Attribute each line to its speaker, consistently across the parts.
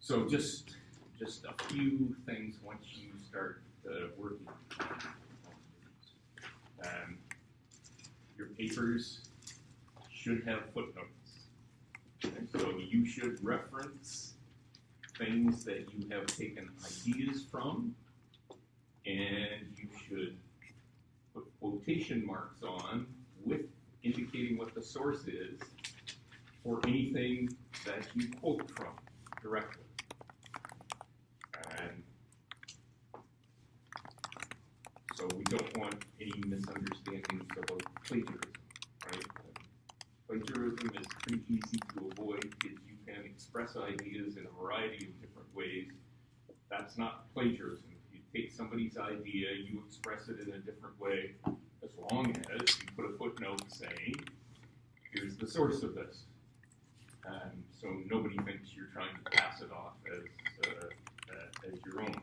Speaker 1: So just a few things once you start working. Your papers should have footnotes. Okay? So you should reference things that you have taken ideas from, and you should put quotation marks on with indicating what the source is for anything that you quote from directly. And so we don't want any misunderstandings about plagiarism, right? Plagiarism is pretty easy to avoid because you can express ideas in a variety of different ways. That's not plagiarism. If you take somebody's idea, you express it in a different way, as long as you put a footnote saying, here's the source of this. So nobody thinks you're trying to pass it off as your own.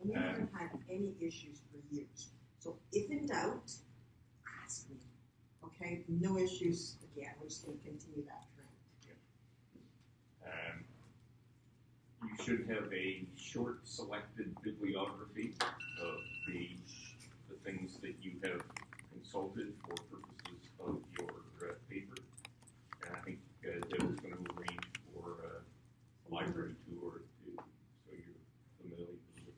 Speaker 2: And we haven't had any issues for years. So if in doubt, ask me. Okay? No issues. Again, we're just going to continue that trend.
Speaker 1: You should have a short selected bibliography of the things that you have consulted for purposes of your paper. And I think Deb was going to arrange for a library tour so you're familiar with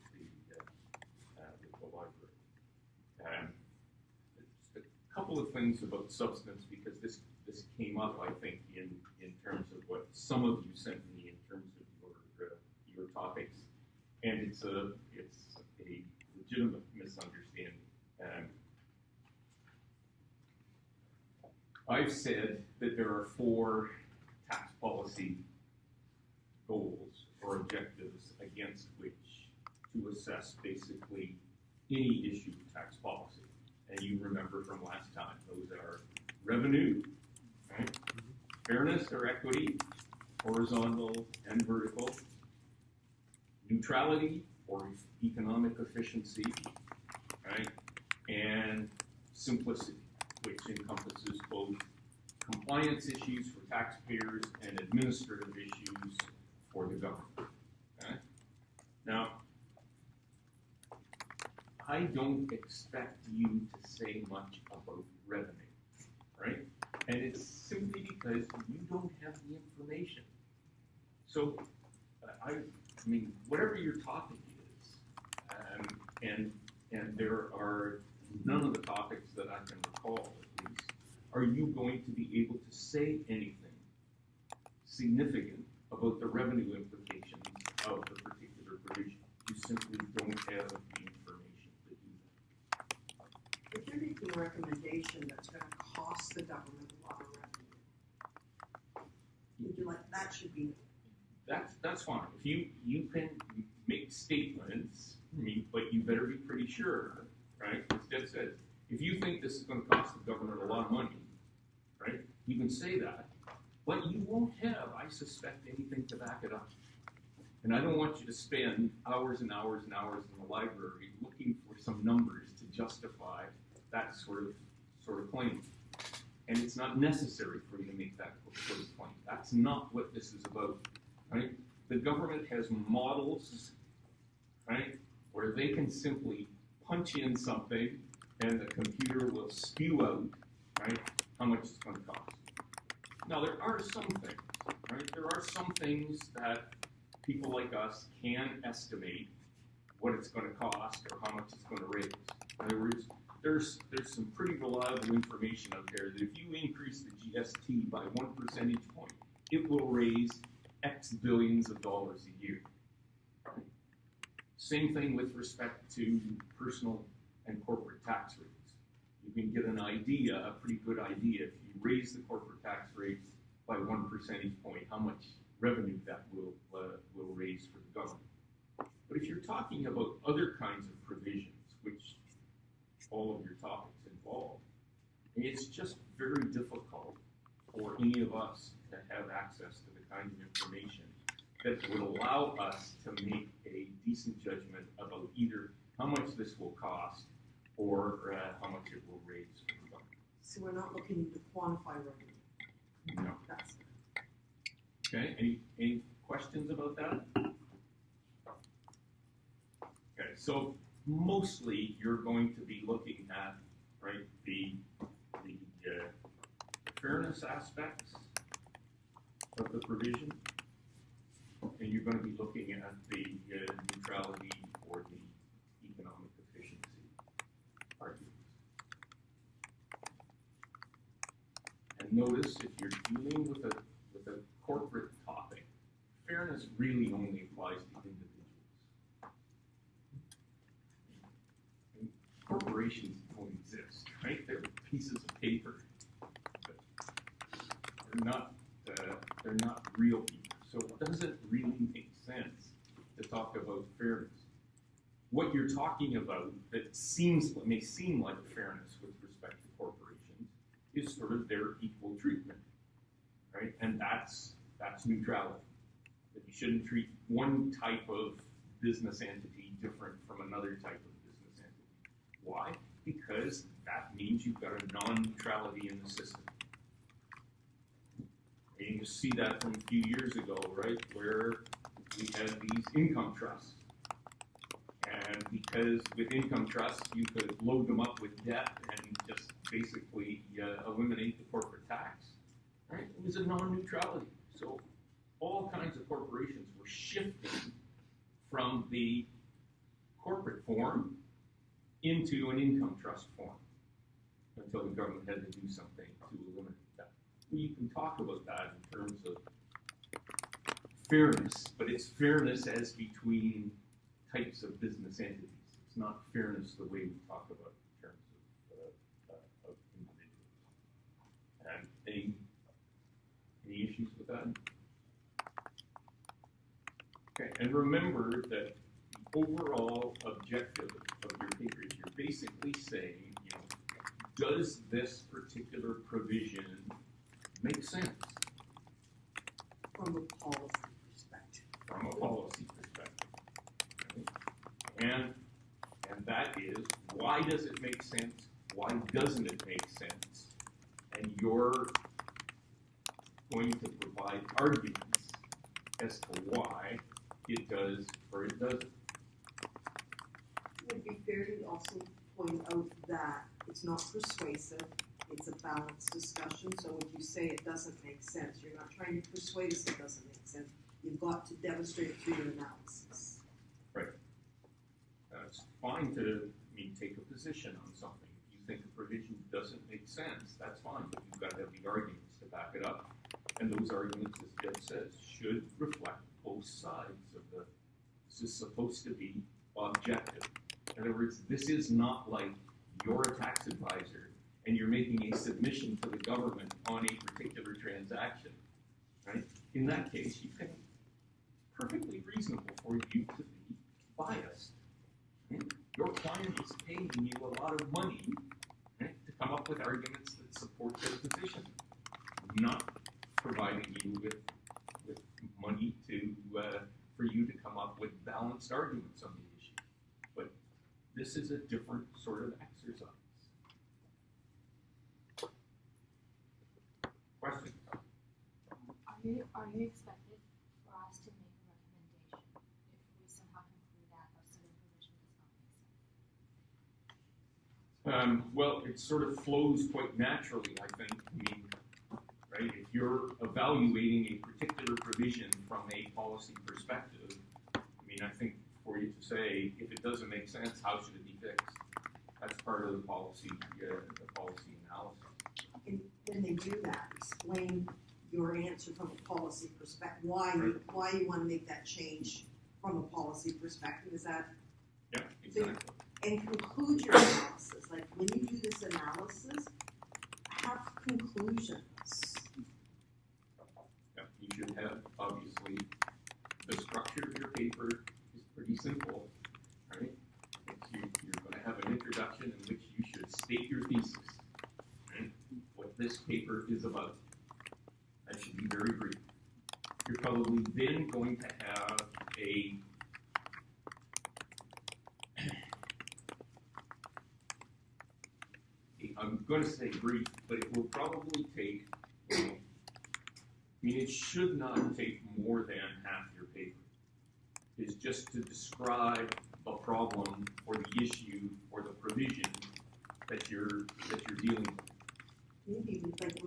Speaker 1: the library. Just a couple of things about substance, because this came up, I think, in terms of what some of you sent me in terms of your topics, and it's a legitimate misunderstanding. I've said that there are 4 tax policy goals or objectives against which to assess basically any issue of tax policy. And you remember from last time, those are revenue, right? Fairness or equity, horizontal and vertical, neutrality or economic efficiency, right? And simplicity, which encompasses both compliance issues for taxpayers and administrative issues for the government. Okay? Now, I don't expect you to say much about revenue, right? And it's simply because you don't have the information. So, I mean, whatever your topic is, and there are none of the topics that I can recall, at least, are you going to be able to say anything significant about the revenue implications of the particular provision? You simply don't have the information to do that.
Speaker 2: If you're making a recommendation that's going to cost the government a lot of revenue, would you like that should be?
Speaker 1: That's fine. If you can make statements, but you better be pretty sure, right? As Deb said, if you think this is going to cost the government a lot of money, right? You can say that, but you won't have, I suspect, anything to back it up. And I don't want you to spend hours and hours and hours in the library looking for some numbers to justify that sort of claim. And it's not necessary for you to make that sort of claim. That's not what this is about, right? The government has models, right, where they can simply punch in something and the computer will spew out, right, how much it's going to cost. Now, there are some things, right? There are some things that people like us can estimate what it's going to cost or how much it's going to raise. In other words, there's some pretty reliable information out there that if you increase the GST by 1 percentage point, it will raise X billions of dollars a year. Right? Same thing with respect to personal and corporate tax rates. You can get an idea, a pretty good idea, if you raise the corporate tax rates by 1 percentage point, how much revenue that will raise for the government. But if you're talking about other kinds of provisions, which all of your topics involve, it's just very difficult for any of us to have access to the kind of information that would allow us to make a decent judgment about either how much this will cost or how much it will raise for the government.
Speaker 2: So we're not looking to quantify revenue.
Speaker 1: No.
Speaker 2: That's
Speaker 1: Okay. Any questions about that? Okay, so mostly you're going to be looking at, right, the fairness aspects of the provision, and you're going to be looking at the neutrality or the economic efficiency arguments. And notice if you're dealing with a corporate topic, fairness really only applies to individuals. And corporations don't exist, right? They're pieces of paper, but they're not real people. So it doesn't really make sense to talk about fairness. What you're talking about that may seem like fairness with respect to corporations is sort of their equal treatment, right? And that's neutrality. That you shouldn't treat one type of business entity different from another type of business entity. Why? Because that means you've got a non-neutrality in the system. And you see that from a few years ago, right, where we had these income trusts. And because with income trusts, you could load them up with debt and just basically eliminate the corporate tax, right? It was a non-neutrality. So all kinds of corporations were shifting from the corporate form into an income trust form until the government had to do something to eliminate that. Well, you can talk about that in terms of fairness, but it's fairness as between types of business entities. It's not fairness the way we talk about in terms of individuals. And any issues with that? Okay, and remember that the overall objective of your paper is you're basically saying, does this particular provision make sense?
Speaker 2: From a policy perspective.
Speaker 1: From a policy perspective. Okay? And that is, why does it make sense? Why doesn't it make sense? And you're going to provide arguments as to why it does or it doesn't.
Speaker 2: It would be fair to also point out that it's not persuasive, it's a balanced discussion, so if you say it doesn't make sense, you're not trying to persuade us it doesn't make sense. You've got to demonstrate it through your analysis.
Speaker 1: Right. It's fine to take a position on something. If you think a provision doesn't make sense, that's fine, but you've got to have the arguments to back it up. And those arguments, as Deb says, should reflect both sides of the. This is supposed to be objective. In other words, this is not like you're a tax advisor and you're making a submission to the government on a particular transaction, right? In that case, you think perfectly reasonable for you to be biased. Your client is paying you a lot of money, right, to come up with arguments that support their position, not providing you with money for you to come up with balanced arguments on the issue. But this is a different sort of exercise. Questions?
Speaker 3: Are you expected for us to make a recommendation if we somehow conclude that a certain provision does not make sense?
Speaker 1: Well, it sort of flows quite naturally, I think. Right? If you're evaluating a particular provision from a policy perspective, I think for you to say, if it doesn't make sense, how should it be fixed? That's part of the policy analysis.
Speaker 2: And when they do that, explain your answer from a policy perspective, why you want to make that change from a policy perspective. Is that?
Speaker 1: Yeah, exactly.
Speaker 2: And conclude your analysis. Like when you do this analysis, have conclusions.
Speaker 1: Yeah, you should have, obviously, the structure of your paper is pretty simple, right? You're going to have an introduction in which you should state your thesis, right? What this paper is about. That should be very brief. You're probably then going to have I'm going to say brief, but it will probably take, it should not take more than half your paper. It's just to describe the problem or the issue or the provision that you're dealing with.
Speaker 2: Maybe with like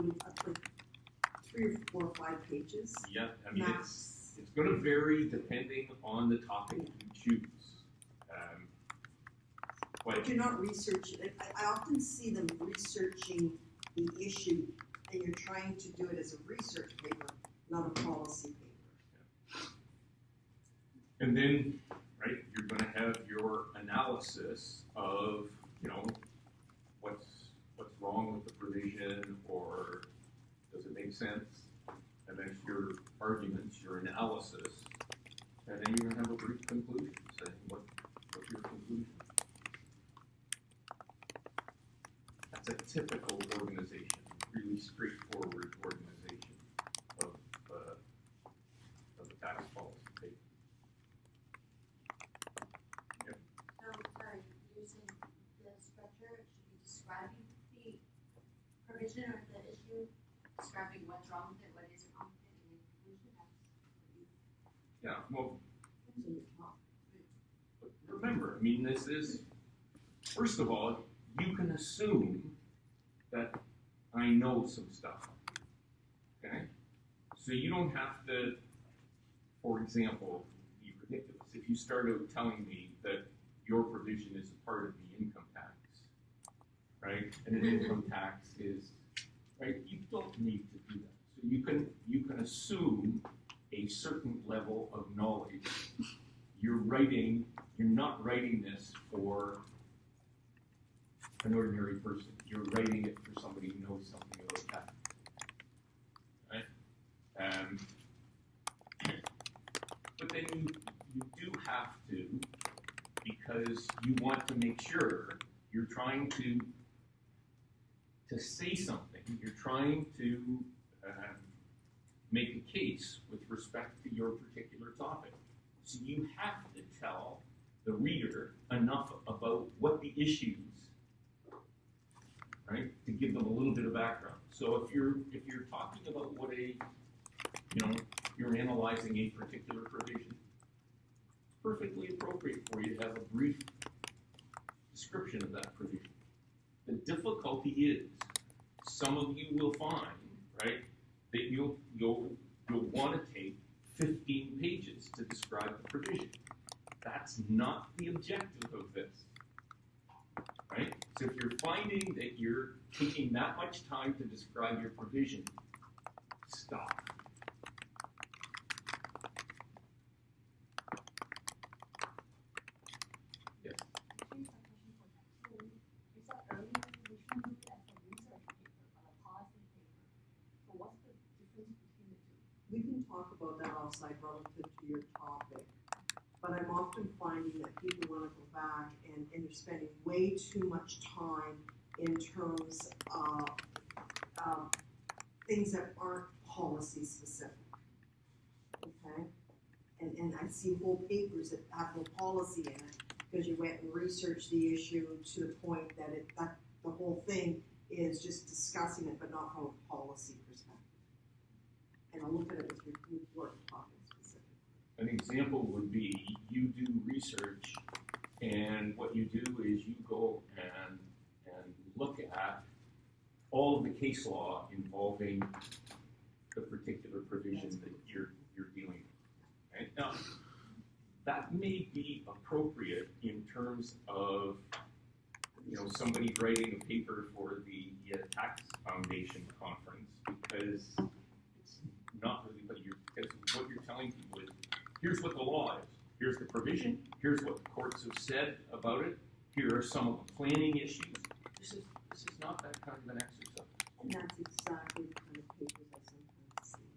Speaker 2: 3 or 4 or 5 pages.
Speaker 1: Yeah, I mean
Speaker 2: Max.
Speaker 1: it's going to vary depending on the topic you choose.
Speaker 2: But you're not researching. I often see them researching the issue, and you're trying to do it as a research paper, not a policy paper.
Speaker 1: And then, right, you're going to have your analysis of, what's wrong with the provision, or does it make sense? And then your arguments, your analysis, and then you're going to have a brief conclusion, saying what's your conclusion. That's a typical organization, really straightforward organization of the tax policy paper.
Speaker 4: So, sorry, using the structure, it should be describing the provision or the issue, describing what's wrong with it, what isn't wrong with it, and then conclusion.
Speaker 1: Yeah, well,
Speaker 2: What's in the top?
Speaker 1: but remember, I mean, this is, first of all, you can assume that I know some stuff, okay? So you don't have to, for example, be ridiculous. If you start out telling me that your provision is a part of the income tax, right? And an income tax is, right? You don't need to do that. So you can assume a certain level of knowledge. You're not writing this for an ordinary person. You're writing it for somebody who knows something about tax, right? But then you do have to, because you want to make sure you're trying to say something. You're trying to make a case with respect to your particular topic. So you have to tell the reader enough about what the issues, right, to give them a little bit of background. So if you're talking about what you're analyzing a particular provision, it's perfectly appropriate for you to have a brief description of that provision. The difficulty is, some of you will find, right, that you'll want to take 15 pages to describe the provision. That's not the objective of this, right? So if you're finding that you're taking that much time to describe your provision, stop. Yes.
Speaker 3: Here's a question for that. So you said earlier we shouldn't look at the research paper, but a policy paper. So what's the difference between the two?
Speaker 2: We can talk about that offsite relative to your topic, but I'm often finding that people want to go back and they're spending way too much time in terms of things that aren't policy specific. Okay? And I see whole papers that have no policy in it because you went and researched the issue to the point that the whole thing is just discussing it, but not from a policy perspective. And I'll look at it with work topic specific.
Speaker 1: An example would be you do research, and what you do is you go and look at all of the case law involving the particular provision that you're dealing with. Right? Now, that may be appropriate in terms of somebody writing a paper for the Tax Foundation conference, because it's not really because what you're telling people is, here's what the law is, here's the provision, here's what the courts have said about it, here are some of the planning issues. This is not that kind of an exercise.
Speaker 2: And that's exactly the kind of papers I sometimes see.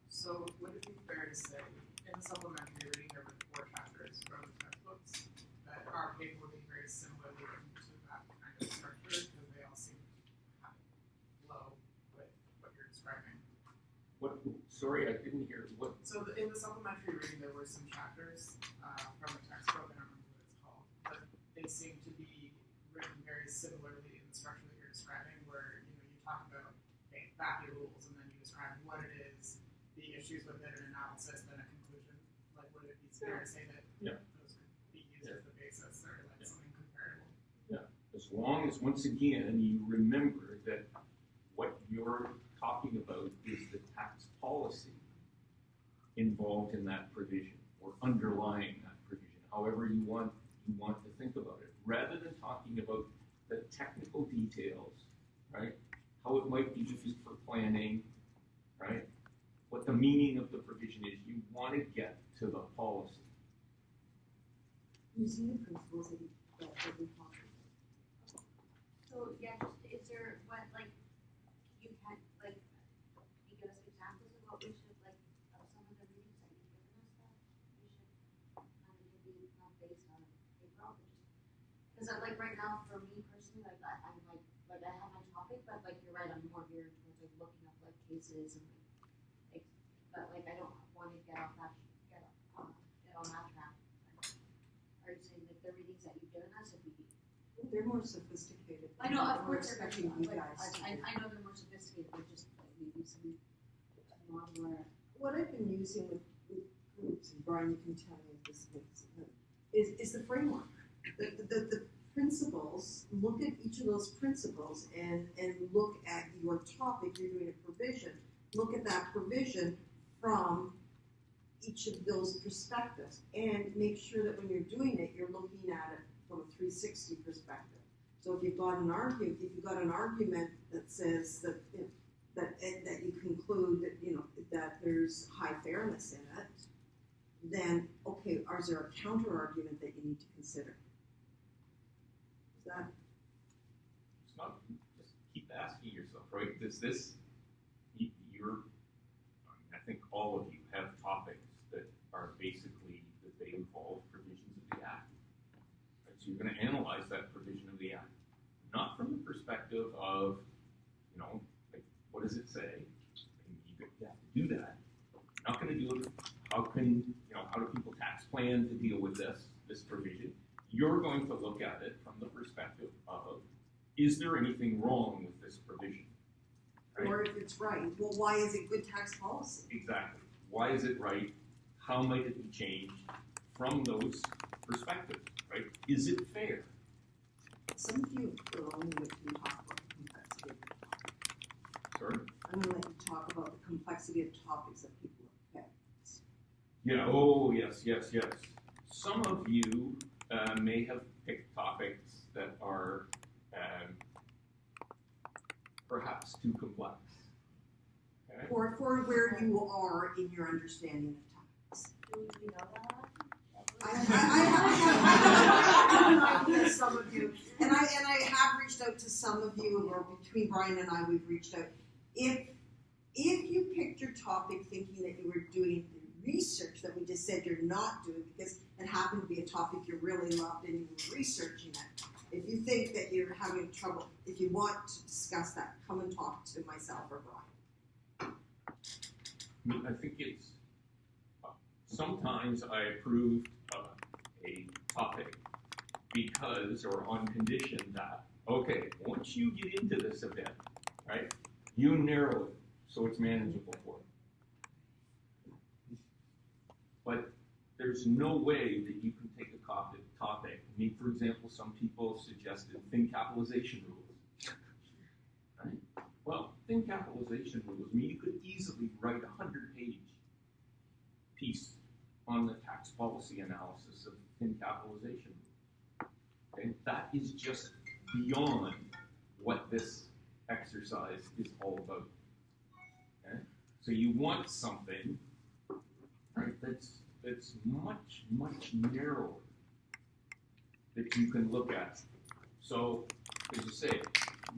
Speaker 5: So would it be fair to say, in the supplementary reading, there were 4 chapters from the textbooks that are capable of being very similarly written to that kind of structure, because they all seem kind of low with what you're describing?
Speaker 1: What? Sorry, I didn't hear what.
Speaker 5: So in the supplementary reading, there were some chapters from the textbook, I don't remember what it's called, but they seem to be written very similarly in the structure that you're describing, where you talk about FAPI rules, and then you describe what it is, the issues with it, an analysis, then a conclusion, fair to say that
Speaker 1: Yeah.
Speaker 5: those could be used as the basis or like something comparable.
Speaker 1: As long as, once again, you remember that what you're talking about is the tax policy involved in that provision or underlying that provision, however you want to think about it, rather than talking about the technical details, right? How it might be used for planning, right? What the meaning of the provision is. You want to get to the policy.
Speaker 2: Using the principles that we talked about.
Speaker 4: So, yeah, just, is there, what, like, you can, like, can you give us examples of what we should, like, of some of the readings that you've given us that we should kind of be not based on paper, but just, because I'm like, right now, for me personally, like, I'm like, I have my topic, but like, you're right, I'm more here towards like looking up like cases and like, but like, I don't want to get on that track. Are you saying that the readings that you've given us, if we
Speaker 2: They're more sophisticated.
Speaker 4: I know, of
Speaker 2: We're
Speaker 4: course, they're
Speaker 2: expecting you
Speaker 4: like,
Speaker 2: guys to do.
Speaker 4: I know they're more sophisticated, but just like maybe some modular.
Speaker 2: What I've been using with groups, and Brian, you can tell me if this makes sense, is the framework. The principles, look at each of those principles and look at your topic, you're doing a provision, look at that provision from each of those perspectives and make sure that when you're doing it, you're looking at it from a 360 perspective. So if you've got an argument that says that that you conclude that that there's high fairness in it, then okay, is there a counter argument that you need to consider? Is that
Speaker 1: It's not, just keep asking yourself, right? Does this, I think all of you have topics that are basically, that they involve provisions of the Act. Right? So you're going to analyze that provision of the Act, not from the perspective of, like, what does it say? And you have to do that. You're not going to do it. How do people tax plan to deal with this provision? You're going to look at it from the perspective of, is there anything wrong with this provision? Right?
Speaker 2: or if it's right? Well, why is it good tax policy?
Speaker 1: Exactly. Why is it right? How might it be changed from those perspectives, right? Is it fair?
Speaker 2: Some of you will only let you talk about the complexity of the topic.
Speaker 1: Sorry?
Speaker 2: I'm going to let you talk about the complexity of topics that people have picked.
Speaker 1: Yeah, oh, yes. Some of you may have picked topics that are perhaps too complex. Okay?
Speaker 2: For where you are in your understanding of topics.
Speaker 4: Do we know that?
Speaker 2: I have met some of you, and I have reached out to some of you, or between Brian and I, we've reached out. If you picked your topic thinking that you were doing the research that we just said you're not doing because it happened to be a topic you really loved and you were researching it, if you think that you're having trouble, if you want to discuss that, come and talk to myself or Brian.
Speaker 1: I think it's, sometimes I approve a topic because, or on condition that, okay, once you get into this event, right, you narrow it so it's manageable for you. But there's no way that you can take a topic. I mean, for example, some people suggested thin capitalization rules. Right? Well, thin capitalization rules, I mean, you could easily write a 100-page piece on the tax policy analysis of thin capitalization rules. Okay? That is just beyond what this exercise is all about. Okay? So you want something, right, that's much narrower that you can look at. So, as you say,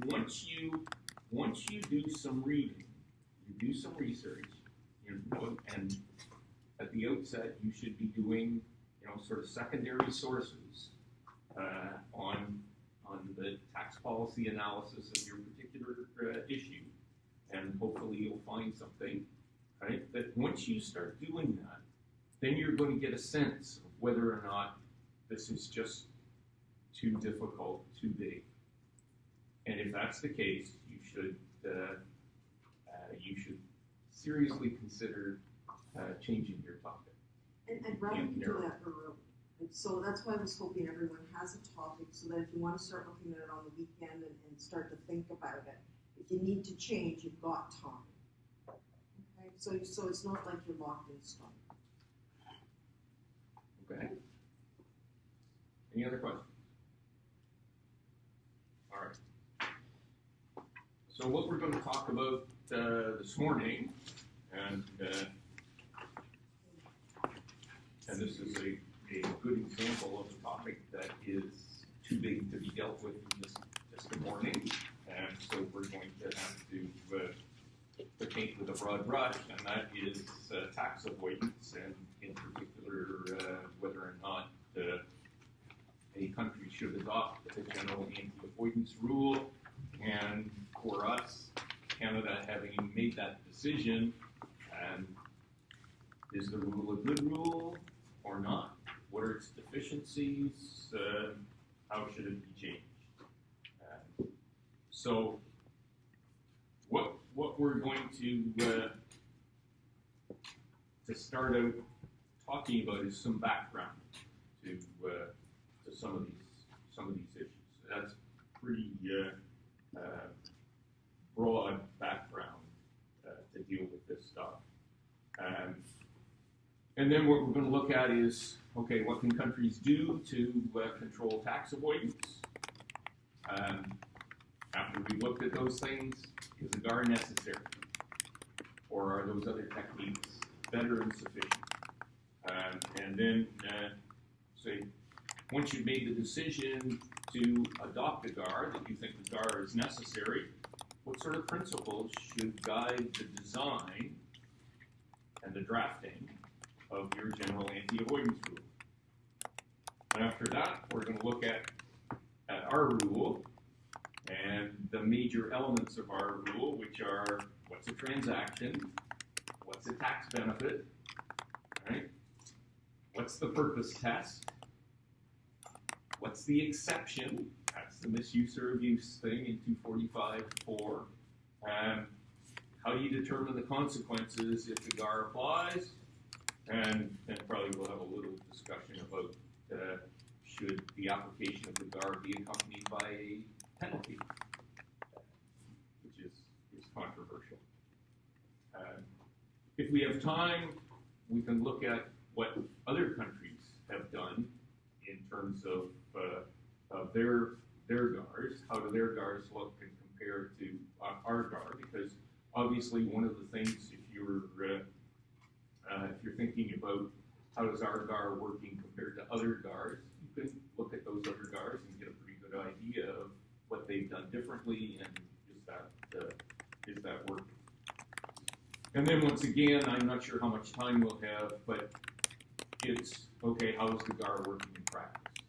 Speaker 1: once you do some reading, you do some research, and at the outset you should be doing, sort of secondary sources on the tax policy analysis of your particular issue, and hopefully you'll find something, right? That once you start doing that, then you're going to get a sense of whether or not this is just too difficult, too big. And if that's the case, you should seriously consider changing your topic.
Speaker 2: And I'd rather you do that early. And so that's why I was hoping everyone has a topic, so that if you wanna start looking at it on the weekend and start to think about it, if you need to change, you've got time. Okay, so it's not like you're locked in stone.
Speaker 1: Okay. Any other questions? All right. So what we're going to talk about this morning, and this is a good example of a topic that is too big to be dealt with in just a morning, and so we're going to have to paint with a broad brush, and that is tax avoidance, and in particular whether or not a country should adopt a general anti-avoidance rule. And for us, Canada having made that decision, is the rule a good rule or not? What are its deficiencies? How should it be changed? So what we're going to start out talking about is some background to some of these issues. That's pretty broad background to deal with this stuff. And then what we're going to look at is, okay, what can countries do to control tax avoidance? After we've looked at those things, is a GAR necessary? Or are those other techniques better and sufficient? And then say, once you've made the decision to adopt a GAR, that you think the GAR is necessary, what sort of principles should guide the design and the drafting of your general anti-avoidance rule? And after that, we're going to look at our rule and the major elements of our rule, which are what's a transaction, what's a tax benefit, right? What's the purpose test? What's the exception? That's the misuse or abuse thing in 245(4). How do you determine the consequences if the GAR applies? And probably we'll have a little discussion about should the application of the GAR be accompanied by a penalty, which is controversial. If we have time, we can look at what other countries have done in terms of their GARs. How do their GARs look and compare to our GAR? Because obviously, one of the things, if you're thinking about how does our GAR working compared to other GARs, you can look at those other GARs and get a pretty good idea of what they've done differently, and is that working? And then once again, I'm not sure how much time we'll have, but it's okay. How is the GAR working in practice?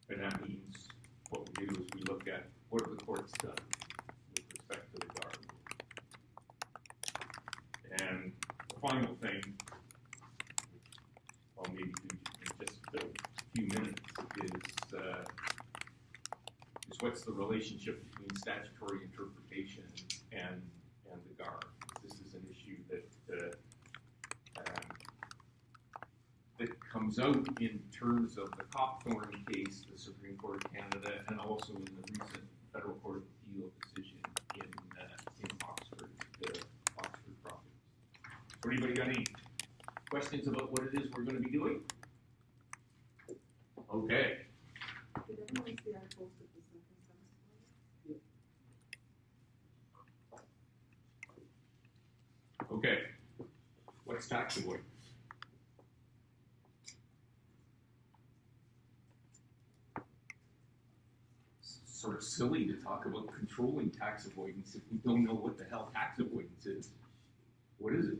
Speaker 1: And that means what we do is we look at what have the courts done with respect to the GAR rule. And the final thing, I'll maybe do in just a few minutes, is what's the relationship between statutory interpretation and the GAR. This is an issue that comes out in terms of the Copthorne case, the Supreme Court of Canada, and also in the recent Federal Court of Appeal decision in Oxford, the Oxford properties. So anybody got any questions about what it is we're going to be doing? Okay.
Speaker 2: Did everyone see I posted the second semester?
Speaker 1: Okay. What's tax avoidance? Sort of silly to talk about controlling tax avoidance if we don't know what the hell tax avoidance is. What is it?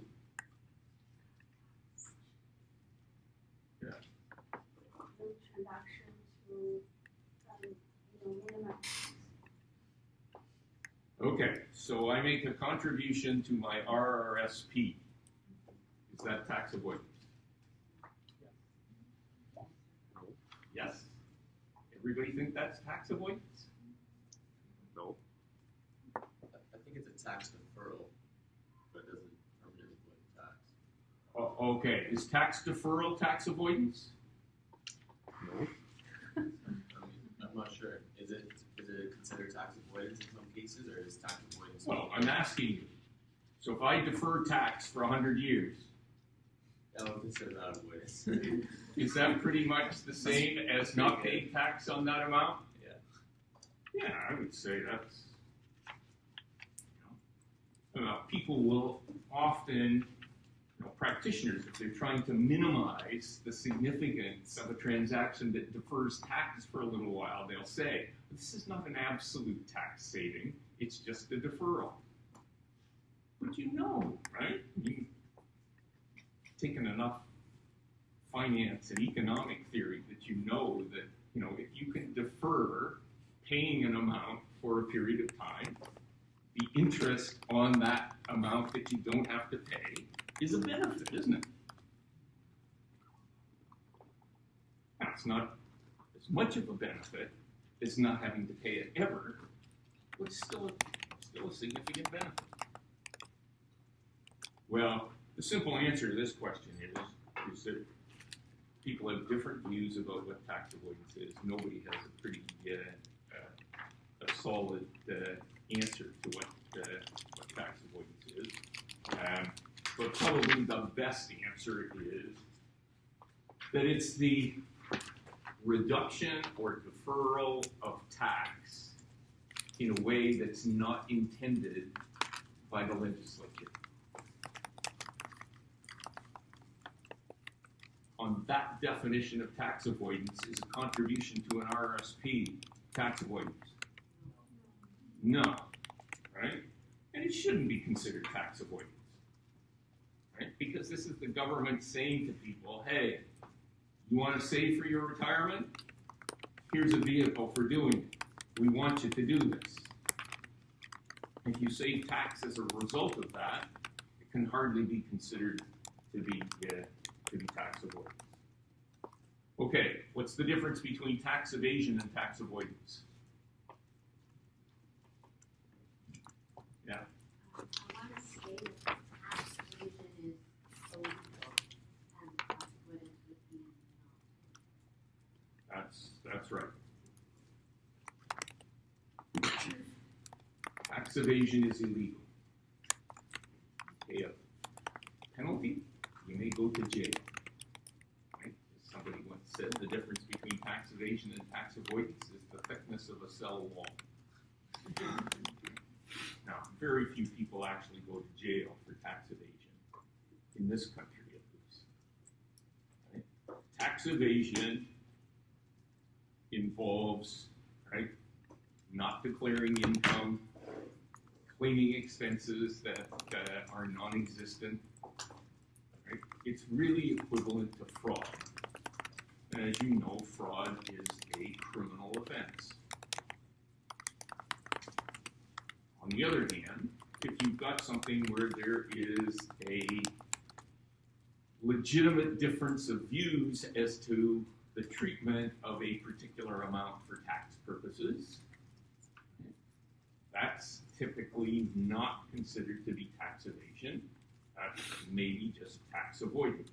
Speaker 1: Yeah.
Speaker 4: The transaction to, minimize.
Speaker 1: Okay, so I make a contribution to my RRSP. Is that tax avoidance? Yes? Everybody think that's tax avoidance?
Speaker 6: No. I think it's a tax deferral, but it doesn't permanently avoid tax.
Speaker 1: Okay, is tax deferral tax avoidance? No.
Speaker 7: I mean, I'm not sure. Is it considered tax avoidance in some cases, or is tax avoidance?
Speaker 1: Well, I'm asking you. So if I defer tax for 100 years,
Speaker 7: I would consider that avoidance.
Speaker 1: is that pretty much the same as not paying tax on that amount?
Speaker 7: Yeah.
Speaker 1: Yeah, I would say that's. People will often, practitioners, if they're trying to minimize the significance of a transaction that defers tax for a little while, they'll say, this is not an absolute tax saving, it's just a deferral. But right? You've taken enough finance and economic theory that you know that, if you can defer paying an amount for a period of time, the interest on that amount that you don't have to pay is a benefit, isn't it? Now, it's not as much of a benefit as not having to pay it ever, but it's still a significant benefit. Well, the simple answer to this question is that people have different views about what tax avoidance is. Nobody has a pretty a solid answer to what tax avoidance is. But probably the best answer is that it's the reduction or deferral of tax in a way that's not intended by the legislature. On that definition of tax avoidance is a contribution to an RRSP tax avoidance. No, right? And it shouldn't be considered tax avoidance, right? Because this is the government saying to people, hey, you want to save for your retirement? Here's a vehicle for doing it. We want you to do this. If you save tax as a result of that, it can hardly be considered to be tax avoidance. Okay, what's the difference between tax evasion and tax avoidance? Yeah.
Speaker 4: I want to say that tax evasion is illegal and tax avoidance would be not.
Speaker 1: That's right. Tax evasion is illegal. Pay a penalty, you may go to jail. Right? As somebody once said, the difference between tax evasion and tax avoidance is the thickness of a cell wall. Now, very few people actually go to jail for tax evasion, in this country at least. Right? Tax evasion involves, right, not declaring income, claiming expenses that are non-existent. Right? It's really equivalent to fraud. And as you know, fraud is a criminal offense. On the other hand, if you've got something where there is a legitimate difference of views as to the treatment of a particular amount for tax purposes, that's typically not considered to be tax evasion. That's maybe just tax avoidance.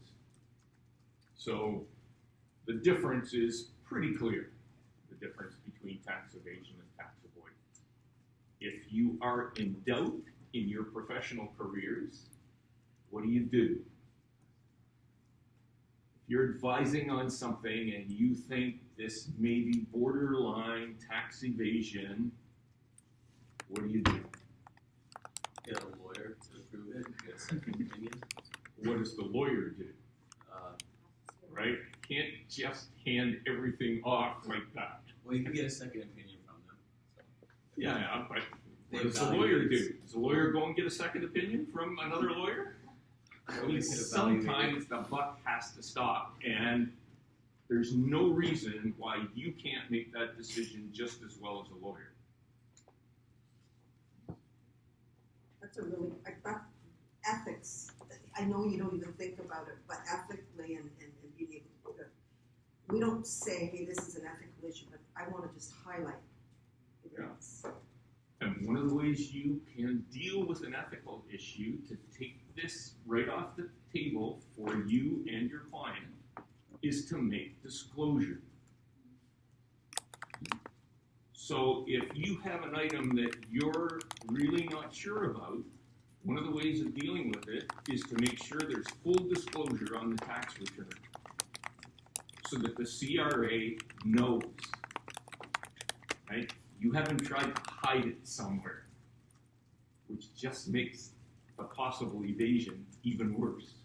Speaker 1: So the difference is pretty clear, the difference between tax evasion and tax avoidance. If you are in doubt in your professional careers, what do? If you're advising on something and you think this may be borderline tax evasion, what do?
Speaker 7: Get a lawyer to prove it, get a second opinion.
Speaker 1: What does the lawyer do? Right? Can't just hand everything off like that.
Speaker 7: Well, you can get a second opinion from them. So.
Speaker 1: Yeah, but what does the lawyer do? Does the lawyer go and get a second opinion from another lawyer? I mean, sometimes the buck has to stop, and there's no reason why you can't make that decision just as well as a lawyer.
Speaker 2: That's a really, ethics, I know you don't even think about it, but ethically and being able to, we don't say, hey, this is an ethical issue, but I want to just highlight it.
Speaker 1: Yeah. And And one of the ways you can deal with an ethical issue to take this right off the table for you and your client is to make disclosure. So if you have an item that you're really not sure about, one of the ways of dealing with it is to make sure there's full disclosure on the tax return so that the CRA knows, right? You haven't tried to hide it somewhere, which just makes a possible evasion even worse.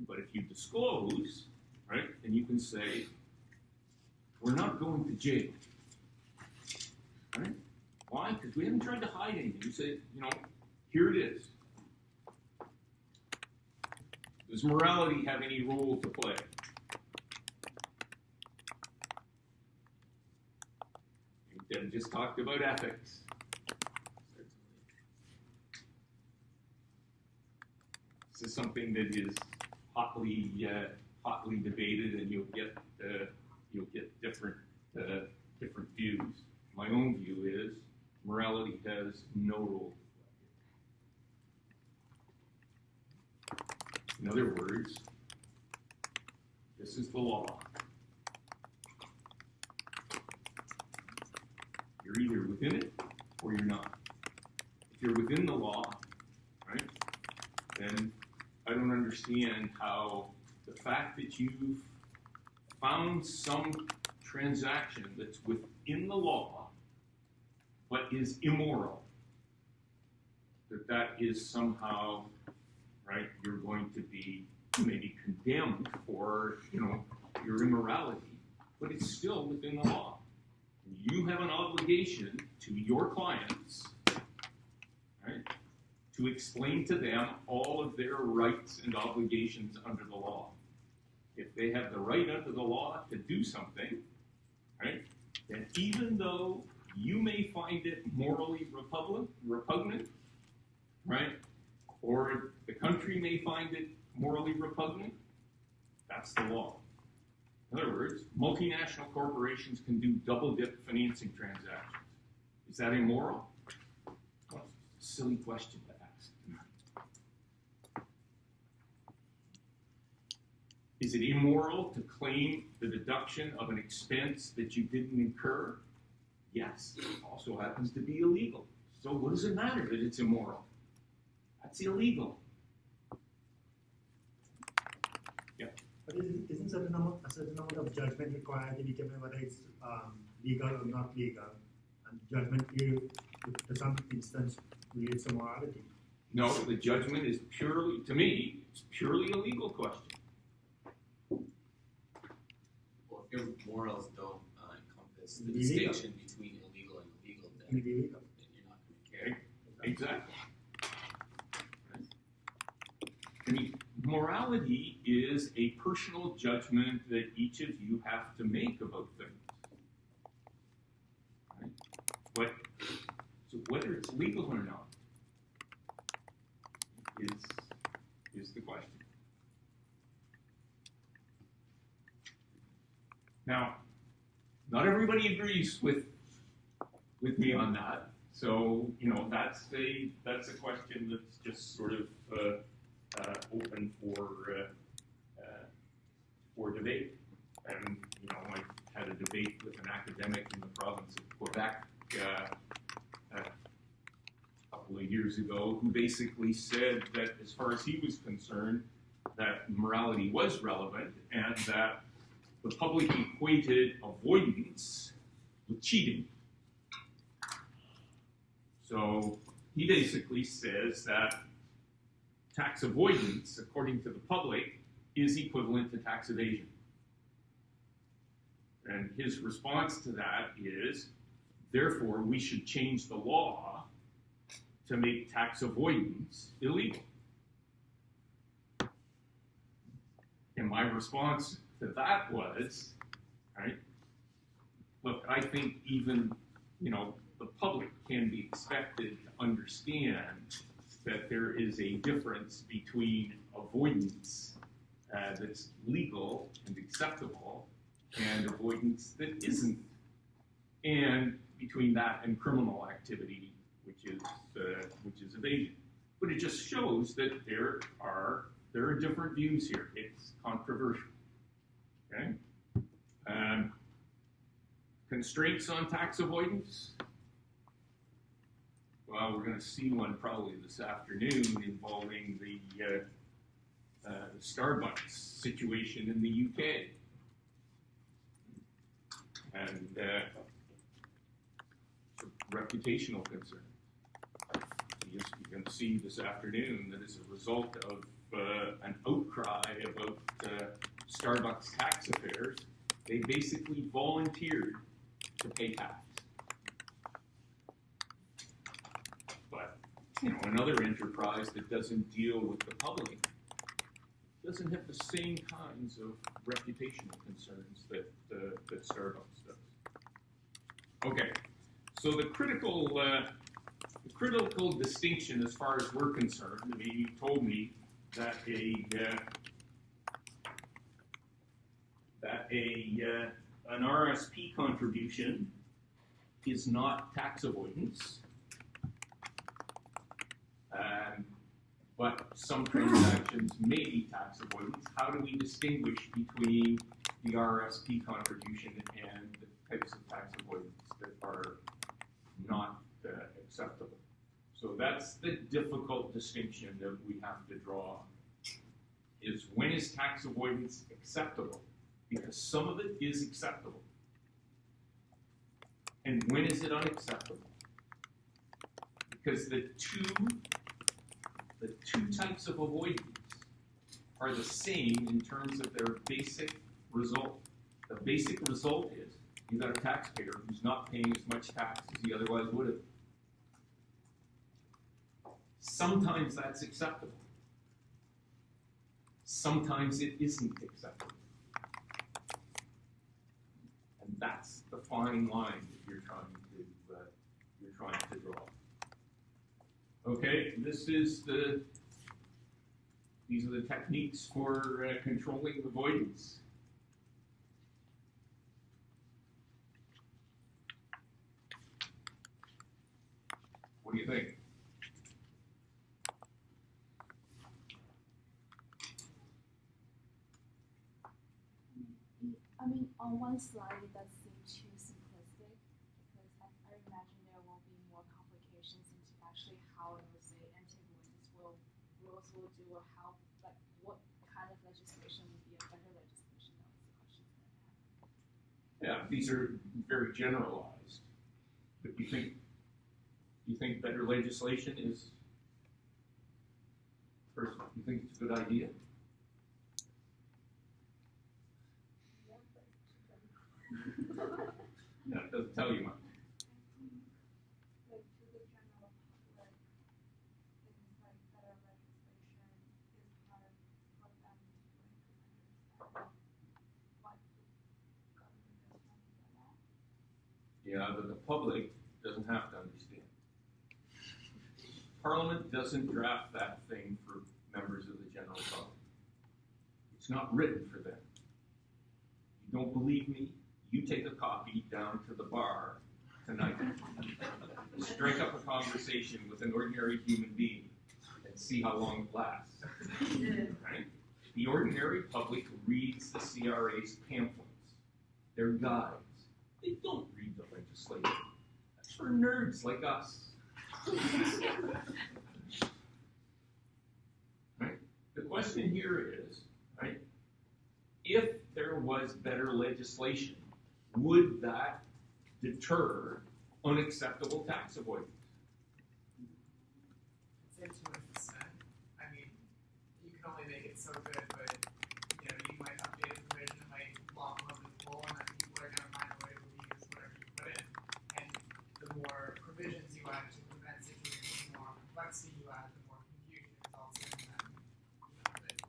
Speaker 1: But if you disclose, right, then you can say, we're not going to jail. Right? Why? Because we haven't tried to hide anything. You say, here it is. Does morality have any role to play? Deb just talked about ethics. This is something that is hotly debated, and you'll get different views. My own view is morality has no role. In other words, this is the law. You're either within it or you're not. If you're within the law, right, then I don't understand how the fact that you've found some transaction that's within the law but is immoral, that is somehow, right, you're going to be maybe condemned for, your immorality, but it's still within the law. You have an obligation to your clients, right, to explain to them all of their rights and obligations under the law. If they have the right under the law to do something, right, then even though you may find it morally repugnant, right, or the country may find it morally repugnant, that's the law. In other words, multinational corporations can do double-dip financing transactions. Is that immoral? Well, it's a silly question to ask. Is it immoral to claim the deduction of an expense that you didn't incur? Yes. It also happens to be illegal. So what does it matter that it's immoral? That's illegal.
Speaker 8: But isn't a certain amount of judgment required to determine whether it's legal or not legal? And judgment here, to some instance, relates to morality.
Speaker 1: No, the judgment is purely, to me, it's purely a legal question.
Speaker 7: Well, if your morals don't encompass the
Speaker 8: Illegal.
Speaker 7: distinction between illegal and legal, then
Speaker 8: Maybe illegal.
Speaker 7: you're not going to care.
Speaker 1: Exactly. Right? I mean, morality is a personal judgment that each of you have to make about things. Right? But so whether it's legal or not is the question. Now, not everybody agrees with me on that. So that's a question that's just sort of open for debate. And I had a debate with an academic in the province of Quebec a couple of years ago, who basically said that as far as he was concerned, that morality was relevant and that the public equated avoidance with cheating. So he basically says that tax avoidance, according to the public, is equivalent to tax evasion. And his response to that is, therefore, we should change the law to make tax avoidance illegal. And my response to that was, right, look, I think even, the public can be expected to understand that there is a difference between avoidance that's legal and acceptable and avoidance that isn't. And between that and criminal activity, which is evasion. But it just shows that there are different views here. It's controversial. Okay. Constraints on tax avoidance. Well, we're going to see one probably this afternoon involving the Starbucks situation in the UK. And reputational concern. You can see this afternoon that as a result of an outcry about Starbucks tax affairs, they basically volunteered to pay tax. But another enterprise that doesn't deal with the public doesn't have the same kinds of reputational concerns that Starbucks does. Okay, so the critical distinction, as far as we're concerned, I mean, you told me that an RSP contribution is not tax avoidance. But some transactions may be tax avoidance. How do we distinguish between the RSP contribution and the types of tax avoidance that are not acceptable? So that's the difficult distinction that we have to draw, is when is tax avoidance acceptable? Because some of it is acceptable. And when is it unacceptable? Because the two types of avoidance are the same in terms of their basic result. The basic result is you've got a taxpayer who's not paying as much tax as he otherwise would have. Sometimes that's acceptable. Sometimes it isn't acceptable. And that's the fine line that you're trying to draw. Okay, these are the techniques for controlling avoidance. What do you think?
Speaker 3: I mean, on one slide, it does seem too simplistic because I imagine there will be more complications into actually how it will say anti-avoidance rules will do, or how, like, what kind of legislation would be a better legislation. That was the question that I had.
Speaker 1: Yeah, these are very generalized. But you think better legislation is, first, you think it's a good idea? No, it doesn't tell you much.
Speaker 4: Like to the general public, things like better legislation is part of what them doing to understand what the government is trying to get at.
Speaker 1: Yeah, but the public doesn't have to understand. Parliament doesn't draft that thing for members of the general public. It's not written for them. You don't believe me? You take a copy down to the bar tonight. Strike up a conversation with an ordinary human being and see how long it lasts. Right? The ordinary public reads the CRA's pamphlets, their guides. They don't read the legislation. That's for nerds like us. Right? The question here is, right, if there was better legislation, would that deter unacceptable tax avoidance?
Speaker 5: I'd say to an extent. I mean, you can only make it so good, but you might update a provision that might block one loophole, and then people are going to find a way to reuse whatever you put in. And the more provisions you add to prevent situations, the more complexity you add, the more confusion results in, and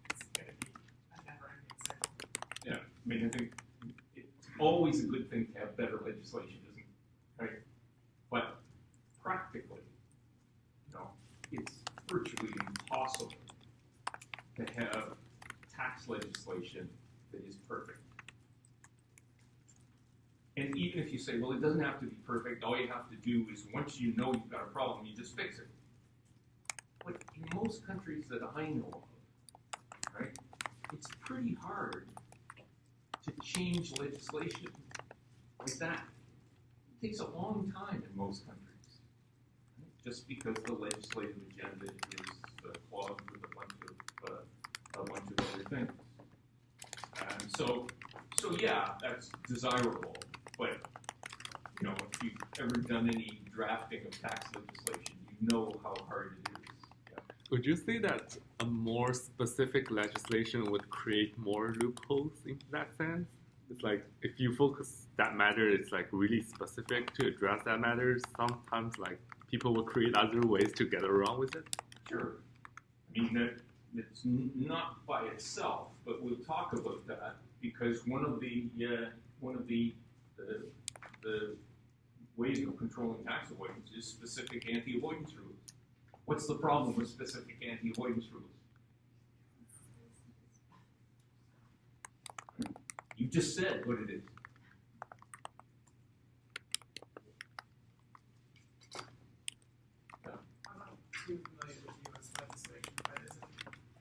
Speaker 5: it's going to be a never-ending cycle.
Speaker 1: Yeah, I mean, I think it's always a good thing to have better legislation, isn't it? Right? But practically, it's virtually impossible to have tax legislation that is perfect. And even if you say, well, it doesn't have to be perfect, all you have to do is once you know you've got a problem, you just fix it. But in most countries that I know of, right, it's pretty hard to change legislation like that. It takes a long time in most countries, right? Just because the legislative agenda is clogged with a bunch of other things. So yeah, that's desirable. But you know, if you've ever done any drafting of tax legislation, you know how hard it is. Yeah.
Speaker 6: Would you say that a more specific legislation would create more loopholes in that sense? It's like if you focus that matter, it's like really specific to address that matter. Sometimes like people will create other ways to get around with it.
Speaker 1: Sure. I mean, it's not by itself, but we'll talk about that because one of the ways of controlling tax avoidance is specific anti-avoidance rules. What's the problem with specific anti-avoidance rules? You just said what it is.
Speaker 5: I'm not too familiar with U.S. legislation, but I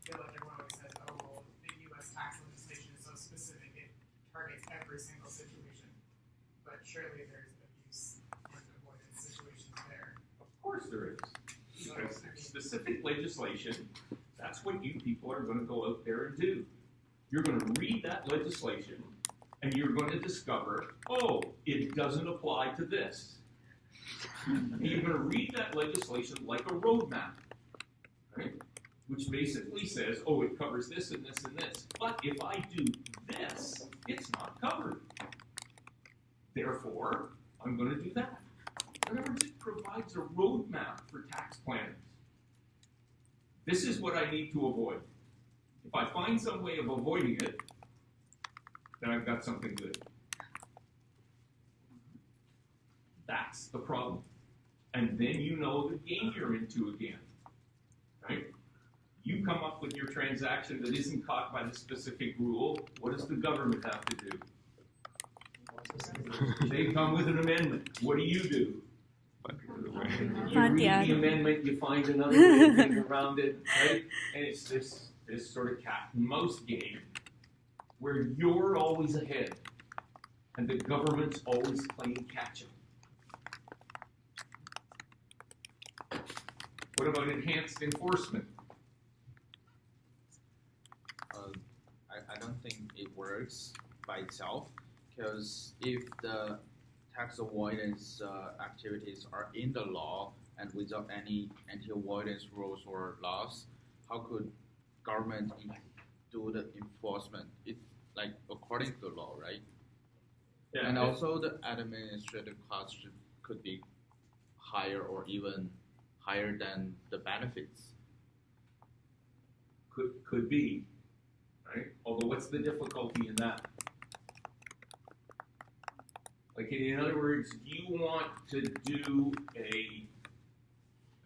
Speaker 5: feel like everyone always says, oh, well, the U.S. tax legislation is so specific, it targets every single situation. But surely there's abuse and avoidance situations there.
Speaker 1: Of course there is. Because specific legislation, that's what you people are going to go out there and do. You're going to read that legislation, and you're going to discover, oh, it doesn't apply to this. And you're going to read that legislation like a roadmap, right? Which basically says, oh, it covers this and this and this. But if I do this, it's not covered. Therefore, I'm going to do that. In other words, it provides a roadmap for tax planners. This is what I need to avoid. If I find some way of avoiding it, then I've got something good. That's the problem. And then you know the game you're into again, right? You come up with your transaction that isn't caught by the specific rule. What does the government have to do? They come with an amendment. What do? You read the amendment, you find another way of getting around it, right? And it's this sort of cat and mouse game where you're always ahead and the government's always playing catch up. What about enhanced enforcement?
Speaker 9: I don't think it works by itself, because if the tax avoidance activities are in the law and without any anti-avoidance rules or laws, how could government do the enforcement? It's like according to the law, right?
Speaker 1: Yeah,
Speaker 9: and also the administrative cost could be higher or even higher than the benefits.
Speaker 1: Could be, right? Although what's the difficulty in that? Like, in other words, you want to do a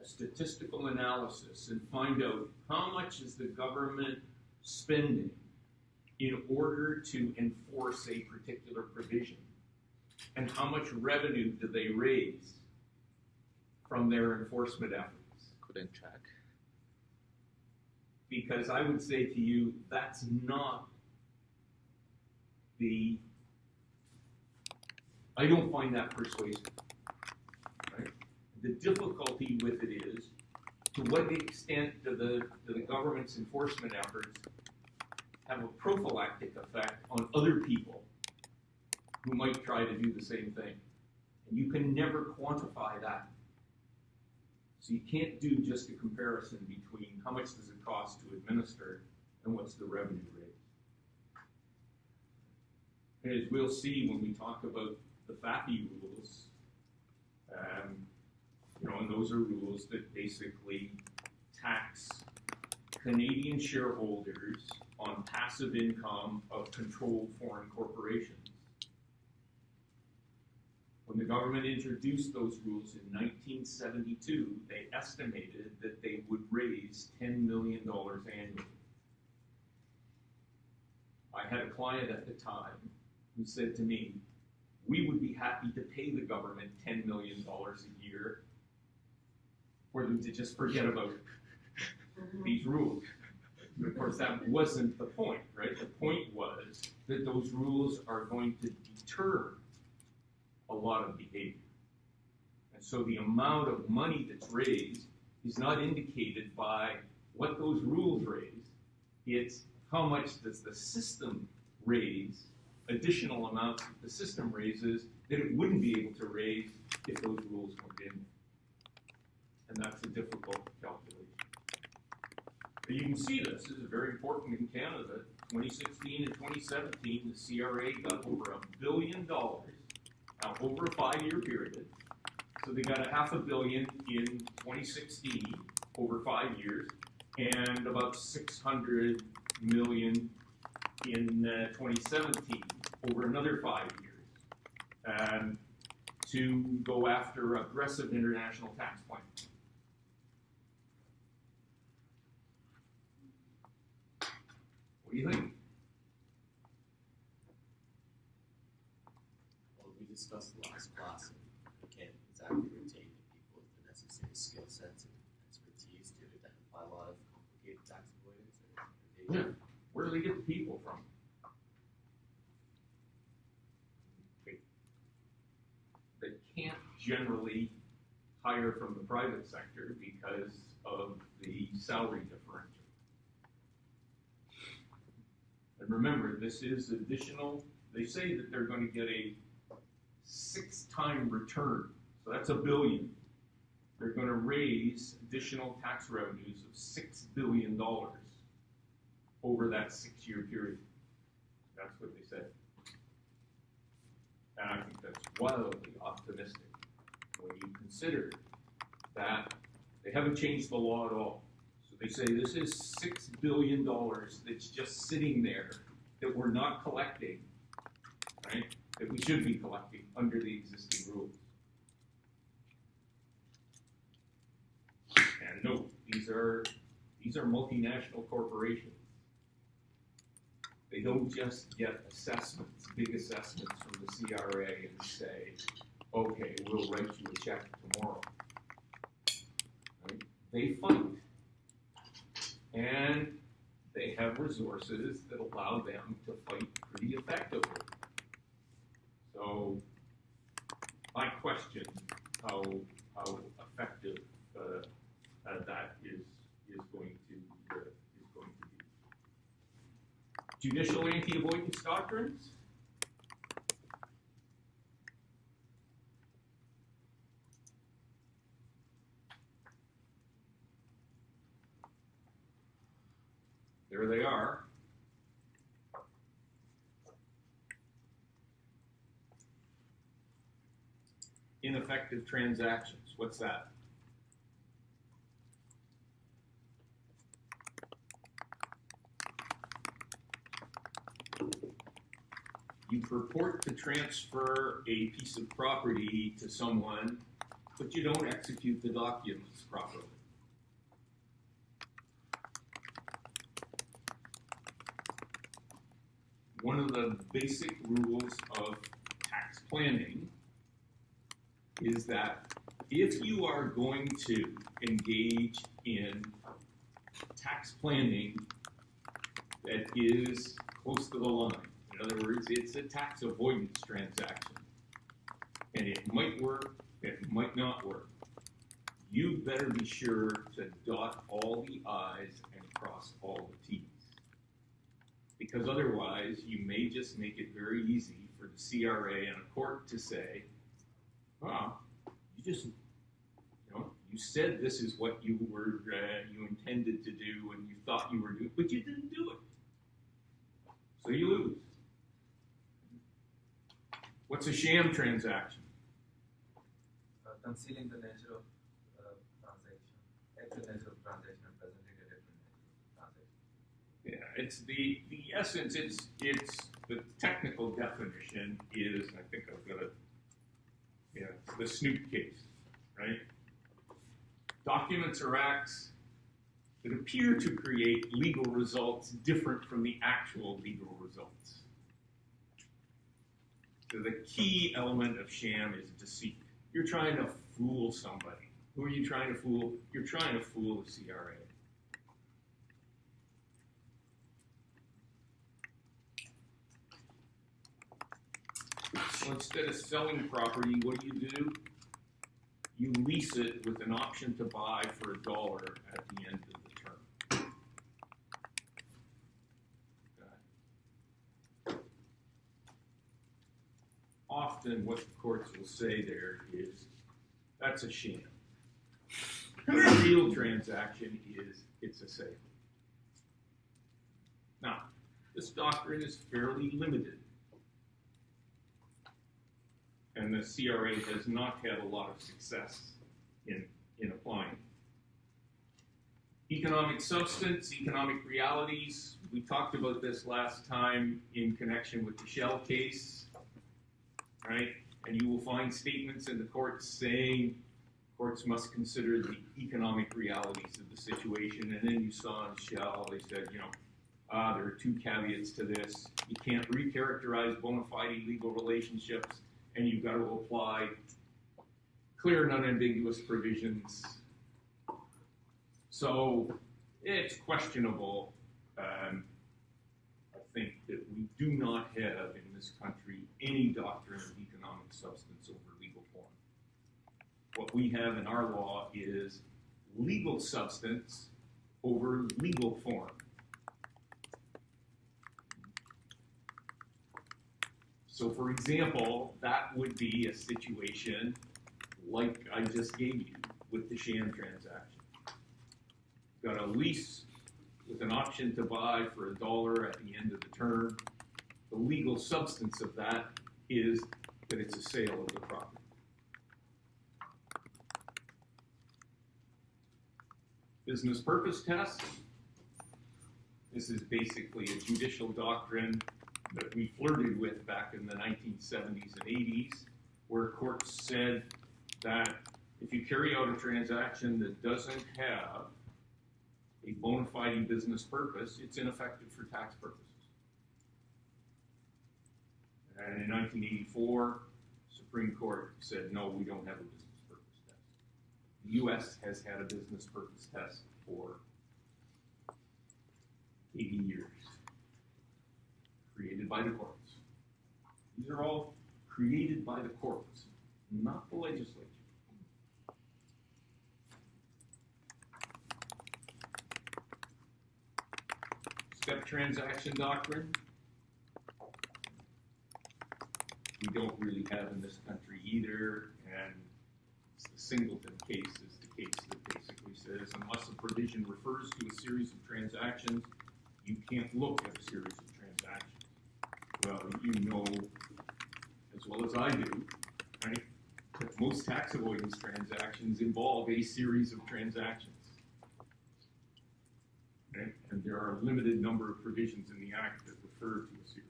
Speaker 1: statistical analysis and find out how much is the government spending in order to enforce a particular provision, and how much revenue do they raise from their enforcement efforts.
Speaker 9: Couldn't check.
Speaker 1: Because I would say to you, that's not I don't find that persuasive. Right? The difficulty with it is, to what extent do the government's enforcement efforts have a prophylactic effect on other people who might try to do the same thing? And you can never quantify that. So you can't do just a comparison between how much does it cost to administer and what's the revenue rate. And as we'll see when we talk about the FAFI rules, and those are rules that basically tax Canadian shareholders on passive income of controlled foreign corporations. When the government introduced those rules in 1972, they estimated that they would raise $10 million annually. I had a client at the time who said to me, we would be happy to pay the government $10 million a year for them to just forget about these rules. But of course, that wasn't the point, right? The point was that those rules are going to deter a lot of behavior. And so the amount of money that's raised is not indicated by what those rules raise. It's how much does the system raise, additional amounts that the system raises that it wouldn't be able to raise if those rules weren't in there. And that's a difficult calculation. But you can see this is very important in Canada. 2016 and 2017, the CRA got over $1 billion over a 5-year period. So they got $500 million in 2016 over 5 years, and about $600 million in 2017 over another 5 years, to go after aggressive international tax plans. What do you think?
Speaker 7: Well, we discussed last class, and we can't exactly retain the people with the necessary skill sets and expertise to identify a lot of complicated tax avoidance or evasion.
Speaker 1: Yeah. Where do they get the people from? They can't generally hire from the private sector because of the salary differential. And remember, this is additional. They say that they're going to get a 6-time return. So that's $1 billion. They're going to raise additional tax revenues of $6 billion over that 6-year period. That's what they said. And I think that's wildly optimistic when you consider that they haven't changed the law at all. So they say this is $6 billion that's just sitting there that we're not collecting, right? That we should be collecting under the existing rules. And no, these are multinational corporations. They don't just get assessments, big assessments from the CRA and say, okay, we'll write you a check tomorrow. Right? They fight. And they have resources that allow them to fight pretty effectively. So I question how effective that is going to be. Judicial anti-avoidance doctrines. There they are. Ineffective transactions. What's that? You purport to transfer a piece of property to someone, but you don't execute the documents properly. One of the basic rules of tax planning is that if you are going to engage in tax planning that is close to the line, in other words, it's a tax avoidance transaction, and it might work, it might not work, you better be sure to dot all the I's and cross all the T's. Because otherwise, you may just make it very easy for the CRA and a court to say, you said this is what you were, you intended to do and you thought you were doing, but you didn't do it. So you lose. What's a sham transaction?
Speaker 10: Concealing the nature of transaction, actual nature of transaction, and presenting a different nature of transaction.
Speaker 1: Yeah, it's the essence. It's the technical definition is, I think I've got it. Yeah, it's the Snoop case, right? Documents or acts that appear to create legal results different from the actual legal results. the key element of sham is deceit. You're trying to fool somebody. Who are you trying to fool? You're trying to fool the CRA. So instead of selling property, what do? You lease it with an option to buy for $1 at the end of the term. Okay. Often what the courts will say there is, that's a sham. The real transaction is, it's a sale. Now, this doctrine is fairly limited. And the CRA has not had a lot of success in applying. Economic substance, economic realities. We talked about this last time in connection with the Shell case, right? And you will find statements in the courts saying courts must consider the economic realities of the situation. And then you saw in Shell, they said, there are two caveats to this. You can't recharacterize bona fide legal relationships, and you've got to apply clear and unambiguous provisions. So it's questionable. I think that we do not have in this country any doctrine of economic substance over legal form. What we have in our law is legal substance over legal form. So, for example, that would be a situation like I just gave you with the sham transaction. Got a lease with an option to buy for $1 at the end of the term. The legal substance of that is that it's a sale of the property. Business purpose test. This is basically a judicial doctrine that we flirted with back in the 1970s and 80s, where courts said that if you carry out a transaction that doesn't have a bona fide business purpose, it's ineffective for tax purposes. And in 1984, Supreme Court said, no, we don't have a business purpose test. The U.S. has had a business purpose test for 80 years. Created by the courts. These are all created by the courts, not the legislature. Step transaction doctrine. We don't really have in this country either, and the Singleton case is the case that basically says unless a provision refers to a series of transactions, you can't look at a series of transactions. Well, you know as well as I do, right, that most tax avoidance transactions involve a series of transactions. Okay? And there are a limited number of provisions in the Act that refer to a series.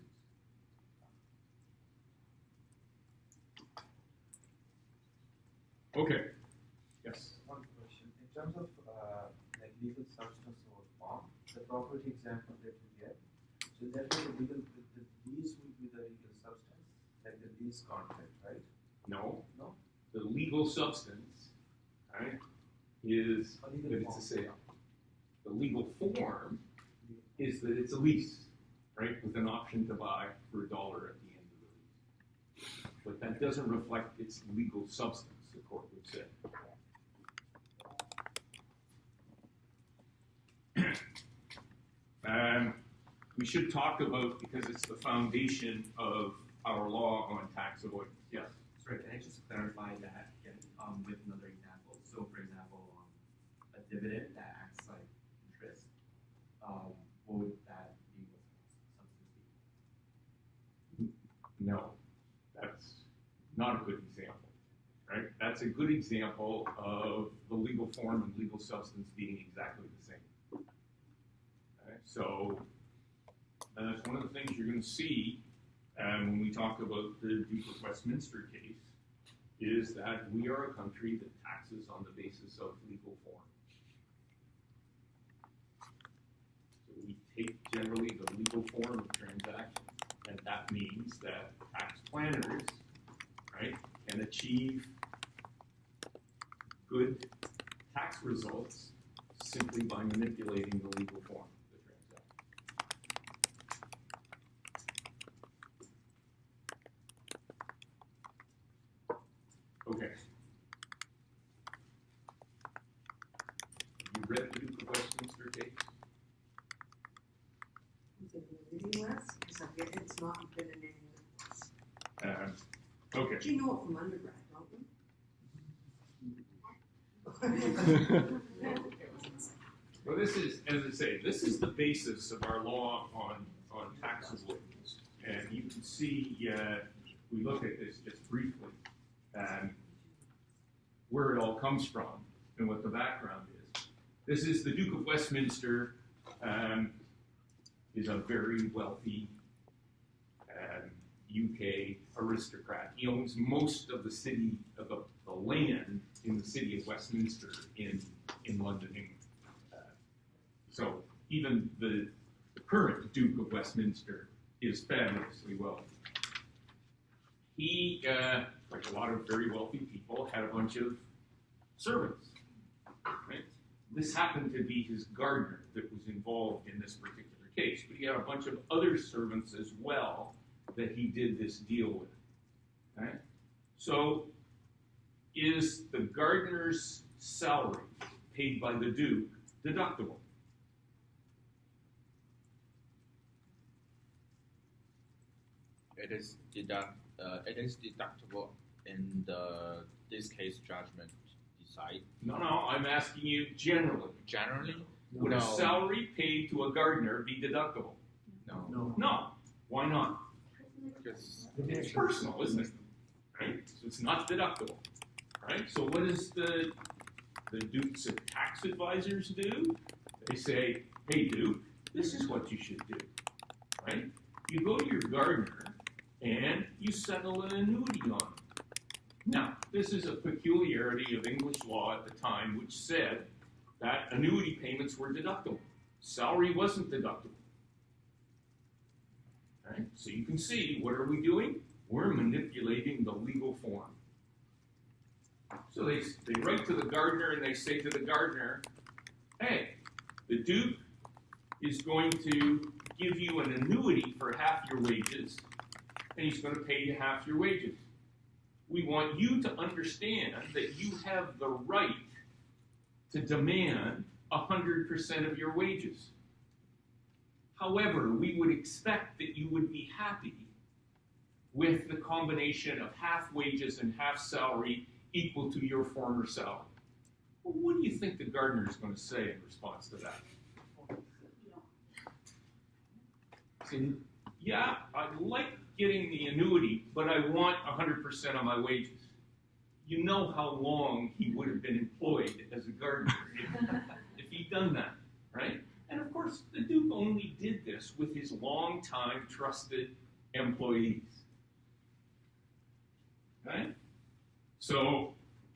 Speaker 1: Okay. Yes?
Speaker 10: One question. In terms of like legal substance or form, the property example that you get, so that is the lease would be the legal substance, like the lease contract, right?
Speaker 1: No.
Speaker 10: No?
Speaker 1: The legal substance, right, is
Speaker 10: A legal
Speaker 1: that
Speaker 10: form.
Speaker 1: it's a sale. The legal form is that it's a lease, right, with an option to buy for $1 at the end of the lease. But that doesn't reflect its legal substance, the court would say. We should talk about, because it's the foundation of our law on tax avoidance. Yes?
Speaker 7: Sorry, can I just clarify that again, with another example? So, for example, a dividend that acts like interest, what would that legal substance be?
Speaker 1: No, that's not a good example, right? That's a good example of the legal form and legal substance being exactly the same. Okay? So, that's one of the things you're going to see when we talk about the Duke of Westminster case, is that we are a country that taxes on the basis of legal form. So we take generally the legal form of transactions, and that means that tax planners, right, can achieve good tax results simply by manipulating the legal form of the transaction. Okay. You read the Duke of Westminster case?
Speaker 2: Is it in the reading list? Because it's not been in any of the books.
Speaker 1: Okay.
Speaker 2: But you know it from undergrad, don't you?
Speaker 1: Well, this is, as I say, this is the basis of our law on tax avoidance. And you can see, we look at this just briefly, where it all comes from and what the background is. This is the Duke of Westminster, is a very wealthy UK aristocrat. He owns most of the city, of the land in the city of Westminster in London, England. So even the current Duke of Westminster is fabulously wealthy. He, like a lot of very wealthy people, had a bunch of servants. Right? This happened to be his gardener that was involved in this particular case, but he had a bunch of other servants as well that he did this deal with. Right? So, is the gardener's salary paid by the Duke deductible?
Speaker 9: It is deductible in this case judgment decide.
Speaker 1: No, I'm asking you generally.
Speaker 9: Generally,
Speaker 1: Would
Speaker 9: no.
Speaker 1: a salary paid to a gardener be deductible?
Speaker 9: No,
Speaker 1: No. Why not?
Speaker 9: because
Speaker 1: It's personal, isn't it? Right? So it's not deductible. Right? So what does the Duke's tax advisors do? They say, hey Duke, this is what you should do. Right? You go to your gardener and you settle an annuity on it. Now, this is a peculiarity of English law at the time, which said that annuity payments were deductible. Salary wasn't deductible. Right? So you can see, what are we doing? We're manipulating the legal form. So they write to the gardener and they say to the gardener, hey, the Duke is going to give you an annuity for half your wages, and he's going to pay you half your wages. We want you to understand that you have the right to demand 100% of your wages. However, we would expect that you would be happy with the combination of half wages and half salary equal to your former salary. Well, what do you think the gardener is going to say in response to that? Saying, yeah, I like getting the annuity, but I want 100% of my wages. You know how long he would have been employed as a gardener if he'd done that, right? And of course, the Duke only did this with his long-time trusted employees. Right? So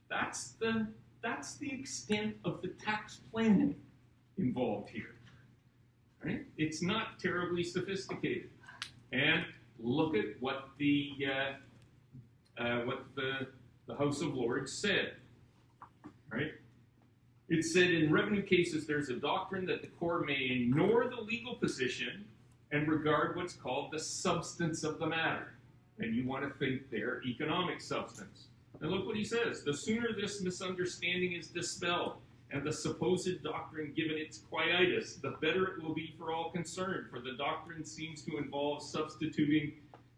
Speaker 1: that's the extent of the tax planning involved here. Right? It's not terribly sophisticated. And look at what the House of Lords said. Right? It said in revenue cases, there's a doctrine that the court may ignore the legal position and regard what's called the substance of the matter. And you want to think there economic substance. And look what he says. The sooner this misunderstanding is dispelled and the supposed doctrine given its quietus, the better it will be for all concerned, for the doctrine seems to involve substituting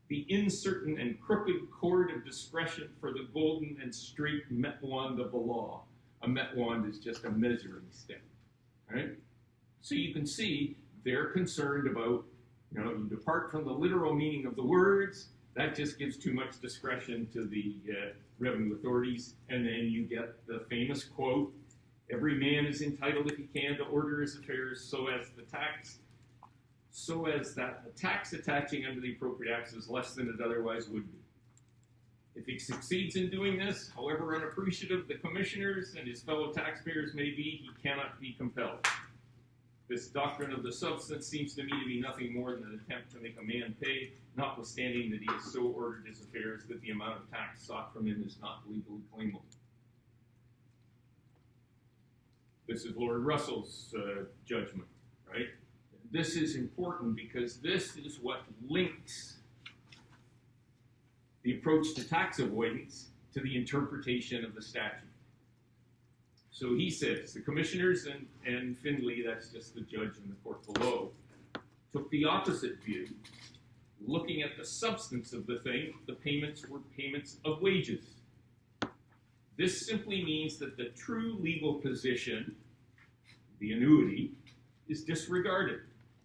Speaker 1: the uncertain and crooked cord of discretion for the golden and straight metwand of the law. A metwand is just a measuring stick, right? So you can see they're concerned about, you depart from the literal meaning of the words. That just gives too much discretion to the revenue authorities. And then you get the famous quote, every man is entitled if he can to order his affairs so as that the tax attaching under the appropriate acts is less than it otherwise would be. If he succeeds in doing this, however unappreciative the commissioners and his fellow taxpayers may be, he cannot be compelled. This doctrine of the substance seems to me to be nothing more than an attempt to make a man pay, notwithstanding that he has so ordered his affairs that the amount of tax sought from him is not legally claimable. This is Lord Russell's judgment, right? This is important because this is what links the approach to tax avoidance to the interpretation of the statute. So he says, the commissioners and Findlay, that's just the judge in the court below, took the opposite view. Looking at the substance of the thing, the payments were payments of wages. This simply means that the true legal position, the annuity, is disregarded,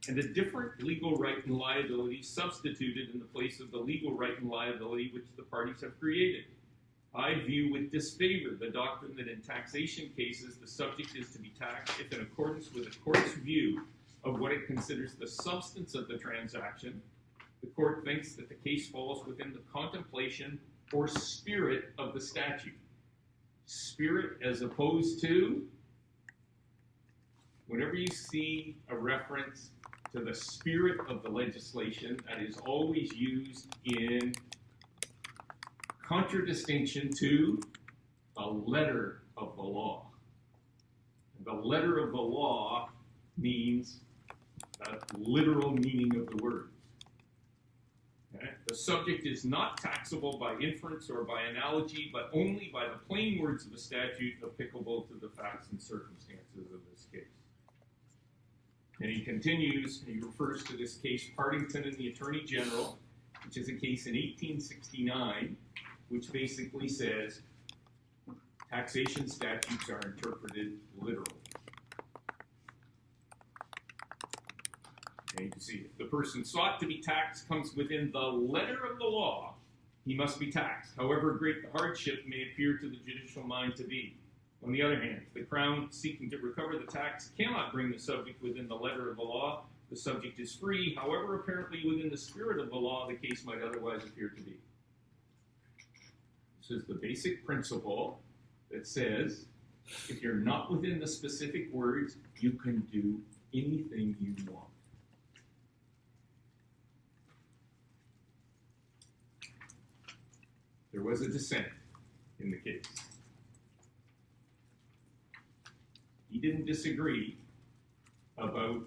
Speaker 1: and a different legal right and liability substituted in the place of the legal right and liability which the parties have created. I view with disfavor the doctrine that in taxation cases the subject is to be taxed if, in accordance with the court's view of what it considers the substance of the transaction, the court thinks that the case falls within the contemplation or spirit of the statute. Spirit as opposed to, whenever you see a reference to the spirit of the legislation, that is always used in contradistinction to the letter of the law. The letter of the law means the literal meaning of the words. Okay? The subject is not taxable by inference or by analogy, but only by the plain words of the statute applicable to the facts and circumstances of this case. And he continues, he refers to this case, Partington and the Attorney General, which is a case in 1869, which basically says taxation statutes are interpreted literally. And you can see, if the person sought to be taxed comes within the letter of the law, he must be taxed, however great the hardship may appear to the judicial mind to be. On the other hand, if the Crown seeking to recover the tax cannot bring the subject within the letter of the law, the subject is free, however apparently within the spirit of the law the case might otherwise appear to be. This is the basic principle that says, if you're not within the specific words, you can do anything you want. There was a dissent in the case. He didn't disagree about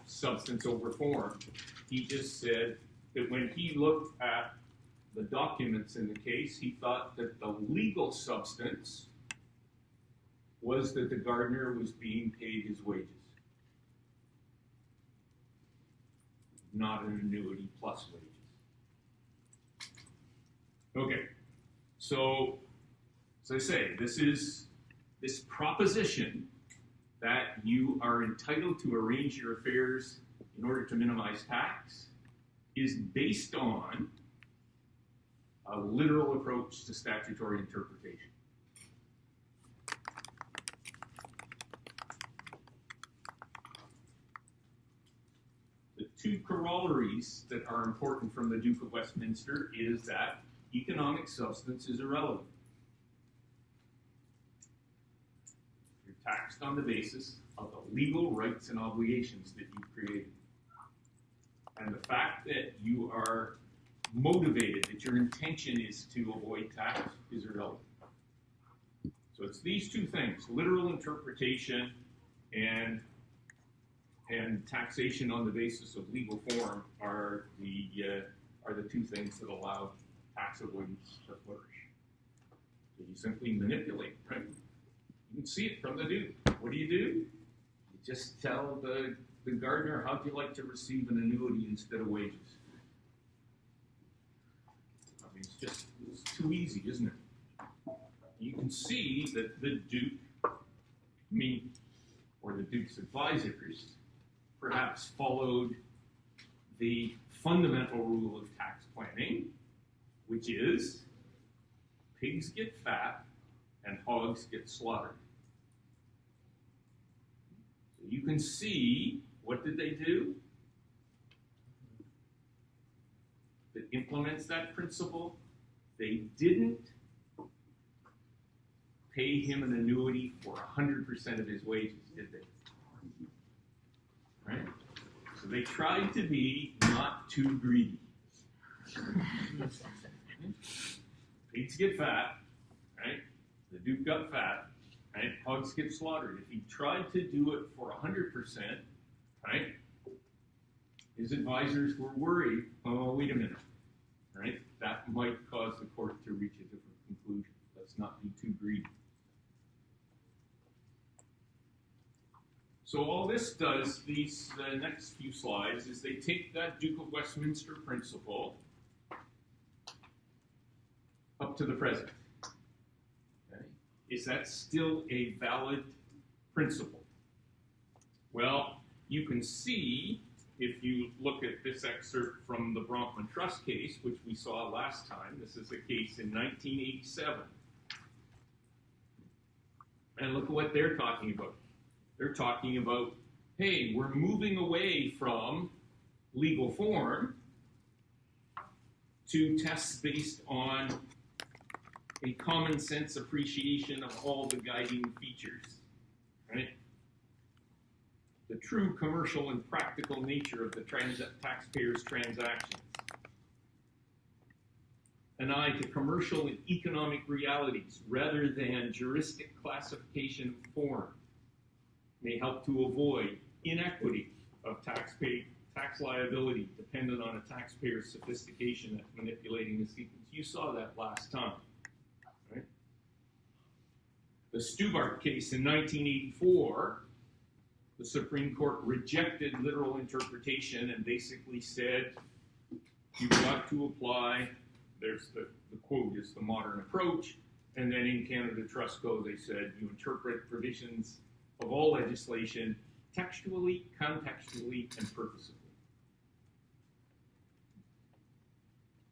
Speaker 1: substance over form. He just said that when he looked at the documents in the case, he thought that the legal substance was that the gardener was being paid his wages, not an annuity plus wages. Okay, so as I say, this proposition that you are entitled to arrange your affairs in order to minimize tax is based on a literal approach to statutory interpretation. The two corollaries that are important from the Duke of Westminster is that economic substance is irrelevant. You're taxed on the basis of the legal rights and obligations that you've created. And the fact that you are motivated, that your intention is to avoid tax, is irrelevant. So it's these two things, literal interpretation and taxation on the basis of legal form are the two things that allow tax avoidance to flourish. So you simply manipulate, right? You can see it from the Duke. What do? You just tell the gardener, how'd you like to receive an annuity instead of wages? I mean, it's too easy, isn't it? You can see that the Duke, or the Duke's advisors, perhaps followed the fundamental rule of tax planning, which is pigs get fat and hogs get slaughtered. So you can see, what did they do that implements that principle? They didn't pay him an annuity for 100% of his wages, did they? right? So they tried to be not too greedy. Pigs get fat, right? The Duke got fat, right? Hogs get slaughtered. If he tried to do it for 100%, right? His advisors were worried, oh, wait a minute, right? That might cause the court to reach a different conclusion. Let's not be too greedy. So all this does, these next few slides, is they take that Duke of Westminster principle up to the present. Okay? Is that still a valid principle? Well, you can see, if you look at this excerpt from the Bronfman Trust case, which we saw last time, this is a case in 1987. And look at what they're talking about. They're talking about, hey, we're moving away from legal form to tests based on a common sense appreciation of all the guiding features, right? The true commercial and practical nature of the taxpayer's transactions. An eye to commercial and economic realities rather than juristic classification of form may help to avoid inequity of tax liability dependent on a taxpayer's sophistication at manipulating the sequence. You saw that last time, right? The Stubart case in 1984, the Supreme Court rejected literal interpretation and basically said, you've got to apply, there's the quote is the modern approach, and then in Canada Trust Co. they said you interpret provisions of all legislation textually, contextually, and purposefully.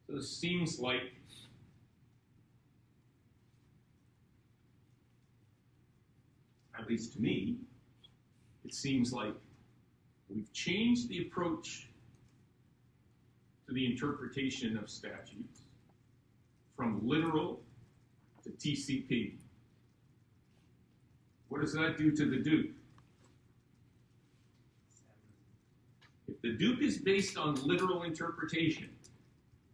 Speaker 1: So this seems like at least to me, it seems like we've changed the approach to the interpretation of statutes from literal to TCP. What does that do to the Duke? If the Duke is based on literal interpretation,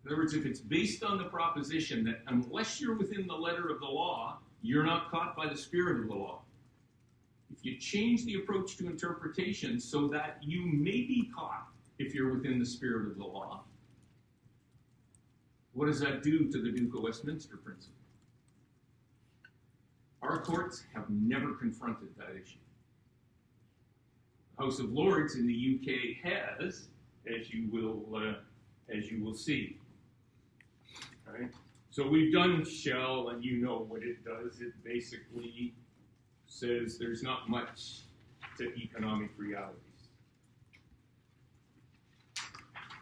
Speaker 1: in other words, if it's based on the proposition that unless you're within the letter of the law, you're not caught by the spirit of the law. If you change the approach to interpretation so that you may be caught if you're within the spirit of the law, what does that do to the Duke of Westminster principle? Our courts have never confronted that issue. The House of Lords in the UK has, as you will see. All right? So we've done Shell, and you know what it does. It basically says there's not much to economic realities.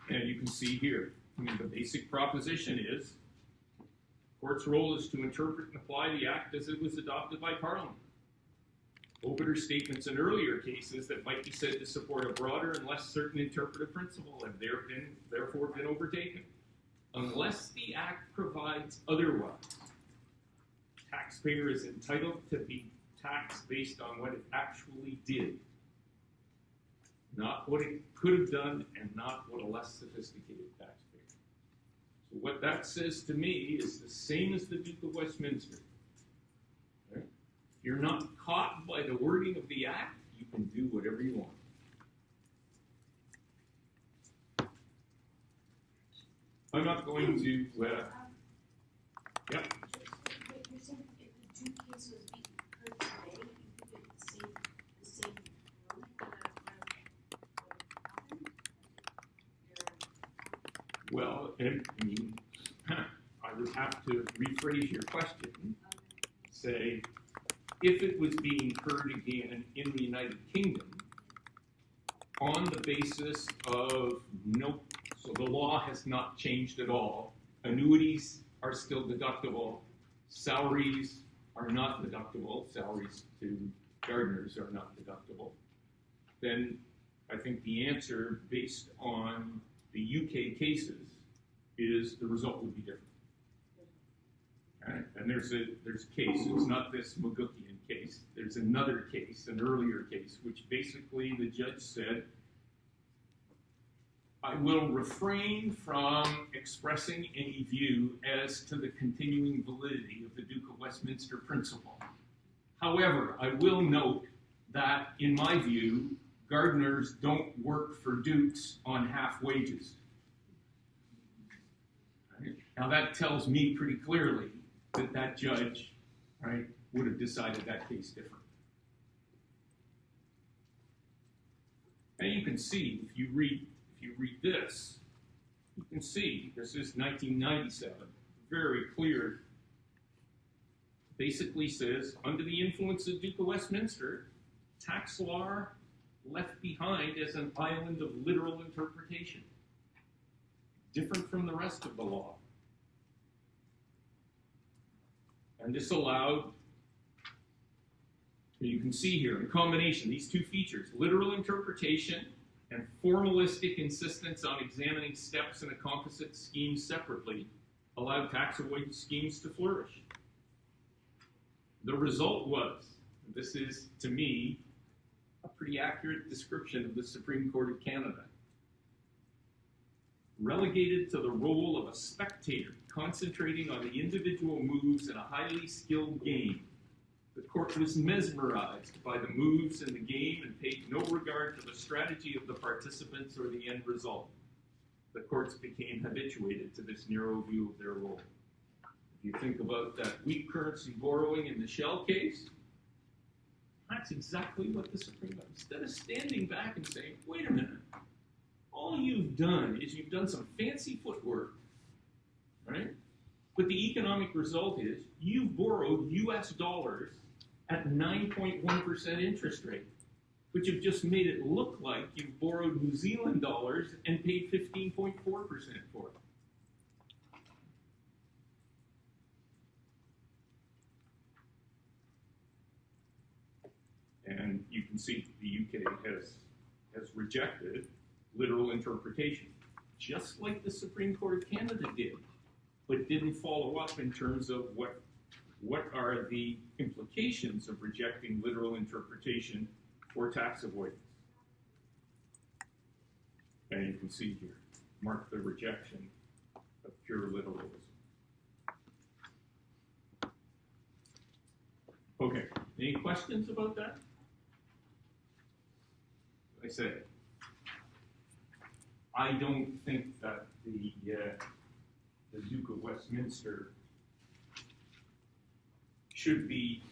Speaker 1: And you can see here, I mean, the basic proposition is court's role is to interpret and apply the Act as it was adopted by Parliament. Obiter statements in earlier cases that might be said to support a broader and less certain interpretive principle have therefore been overtaken. Unless the Act provides otherwise, taxpayer is entitled to be taxed based on what it actually did, not what it could have done and not what a less sophisticated taxpayer. So what that says to me is the same as the Duke of Westminster. Right? If you're not caught by the wording of the Act, you can do whatever you want. I'm not going to, yep.
Speaker 4: You're saying if the Duke case was being heard today, you think it would the same ruling would happen?
Speaker 1: Well, I mean, I would have to rephrase your question. Say, if it was being heard again in the United Kingdom on the basis of nope, so the law has not changed at all, annuities are still deductible, salaries are not deductible, salaries to gardeners are not deductible, then I think the answer based on the UK cases is the result would be different. Right? And there's a case, it's not this Magookian case, there's another case, an earlier case, which basically the judge said, I will refrain from expressing any view as to the continuing validity of the Duke of Westminster principle. However, I will note that, in my view, gardeners don't work for dukes on half wages. Right? Now that tells me pretty clearly that that judge, right, would have decided that case differently. And you can see, if you read this, you can see this is 1997, very clear. Basically says, under the influence of Duke of Westminster, tax law left behind as an island of literal interpretation, different from the rest of the law. And this allowed, you can see here, in combination, these two features, literal interpretation and formalistic insistence on examining steps in a composite scheme separately, allowed tax avoidance schemes to flourish. The result was, this is, to me, a pretty accurate description of the Supreme Court of Canada. Relegated to the role of a spectator, concentrating on the individual moves in a highly skilled game, the court was mesmerized by the moves in the game and paid no regard to the strategy of the participants or the end result. The courts became habituated to this narrow view of their role. If you think about that weak currency borrowing in the Shell case, that's exactly what the Supreme Court, instead of standing back and saying, wait a minute, all you've done is you've done some fancy footwork, right? But the economic result is you've borrowed US dollars at 9.1% interest rate, which have just made it look like you've borrowed New Zealand dollars and paid 15.4% for it. And you can see the UK has rejected literal interpretation, just like the Supreme Court of Canada did, but didn't follow up in terms of what are the implications of rejecting literal interpretation for tax avoidance. And you can see here, mark the rejection of pure literalism. Okay, any questions about that? I say, I don't think that the Duke of Westminster should be,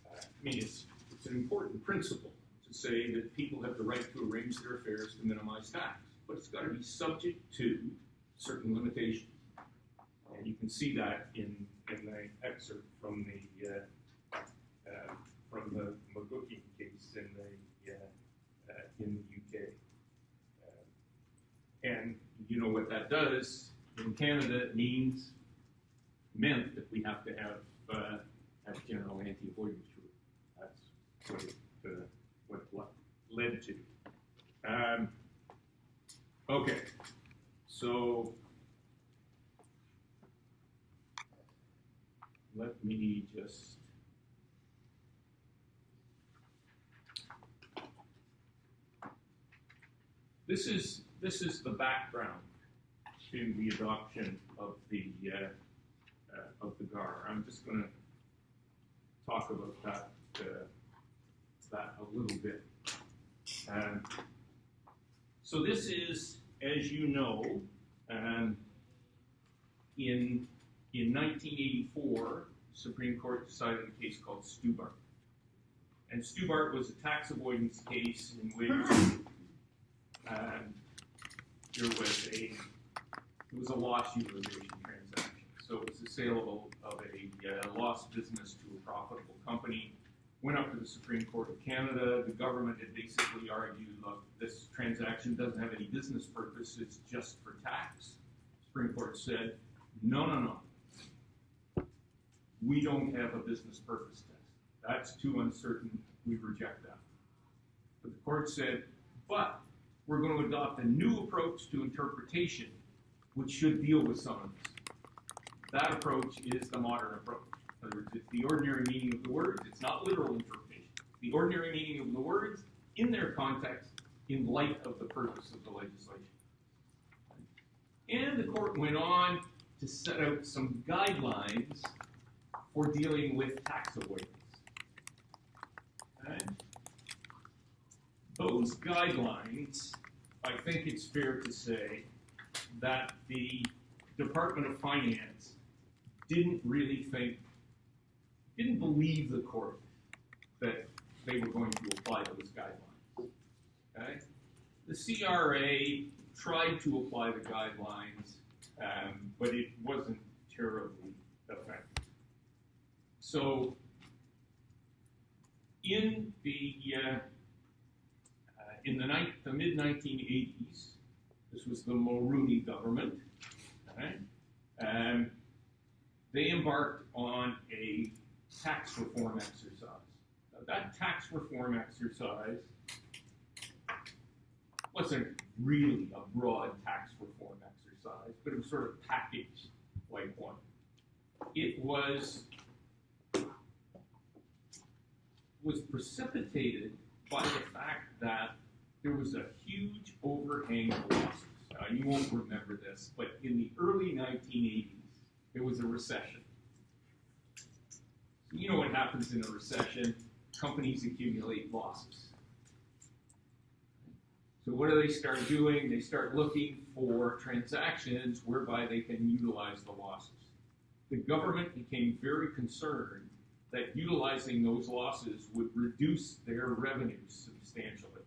Speaker 1: I mean, it's an important principle to say that people have the right to arrange their affairs to minimize tax, but it's got to be subject to certain limitations. And you can see that in the excerpt from the McGookie case in the UK. And you know what that does in Canada? It meant that we have to have general anti-avoidance rule. That's what it led to. Okay, so let me just this is the background to the adoption of the GAR. I'm just going to talk about that a little bit. So this is, as you know, in 1984, Supreme Court decided a case called Stubart. And Stubart was a tax avoidance case in which there was a loss utilization transaction. So it was the sale of a lost business to a profitable company. Went up to the Supreme Court of Canada. The government had basically argued, look, this transaction doesn't have any business purpose, it's just for tax. Supreme Court said, no. We don't have a business purpose test. That's too uncertain, we reject that. But the court said, but we're going to adopt a new approach to interpretation, which should deal with some of this. That approach is the modern approach. In other words, it's the ordinary meaning of the words. It's not literal interpretation. The ordinary meaning of the words in their context in light of the purpose of the legislation. And the court went on to set out some guidelines for dealing with tax avoidance. Okay? Those guidelines, I think it's fair to say that the Department of Finance didn't believe the court that they were going to apply those guidelines. Okay? The CRA tried to apply the guidelines, but it wasn't terribly effective. So, in the mid-1980s, this was the Mulroney government, okay? They embarked on a tax reform exercise. Now, that tax reform exercise wasn't really a broad tax reform exercise, but it was sort of packaged like one. It was precipitated by the fact that there was a huge overhang of losses. You won't remember this, but in the early 1980s, there was a recession. You know what happens in a recession? Companies accumulate losses. So what do they start doing? They start looking for transactions whereby they can utilize the losses. The government became very concerned that utilizing those losses would reduce their revenues substantially.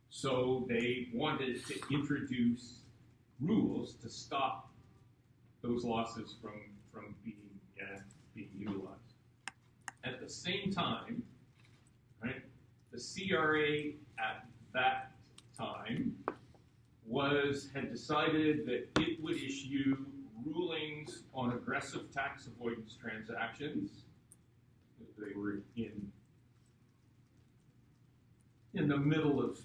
Speaker 1: So they wanted to introduce rules to stop those losses from being utilized. At the same time, right, the CRA at that time had decided that it would issue rulings on aggressive tax avoidance transactions. They were in the middle of,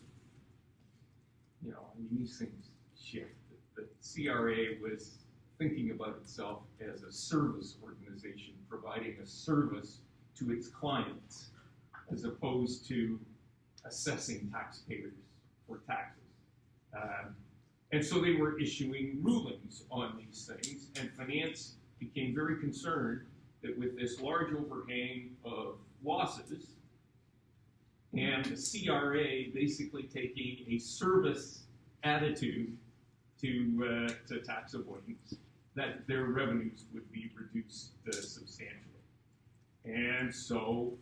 Speaker 1: these things shift. The CRA was thinking about itself as a service organization, providing a service to its clients, as opposed to assessing taxpayers for taxes. And so they were issuing rulings on these things, and finance became very concerned that with this large overhang of losses, and the CRA basically taking a service attitude to tax avoidance, that their revenues would be reduced substantially. And so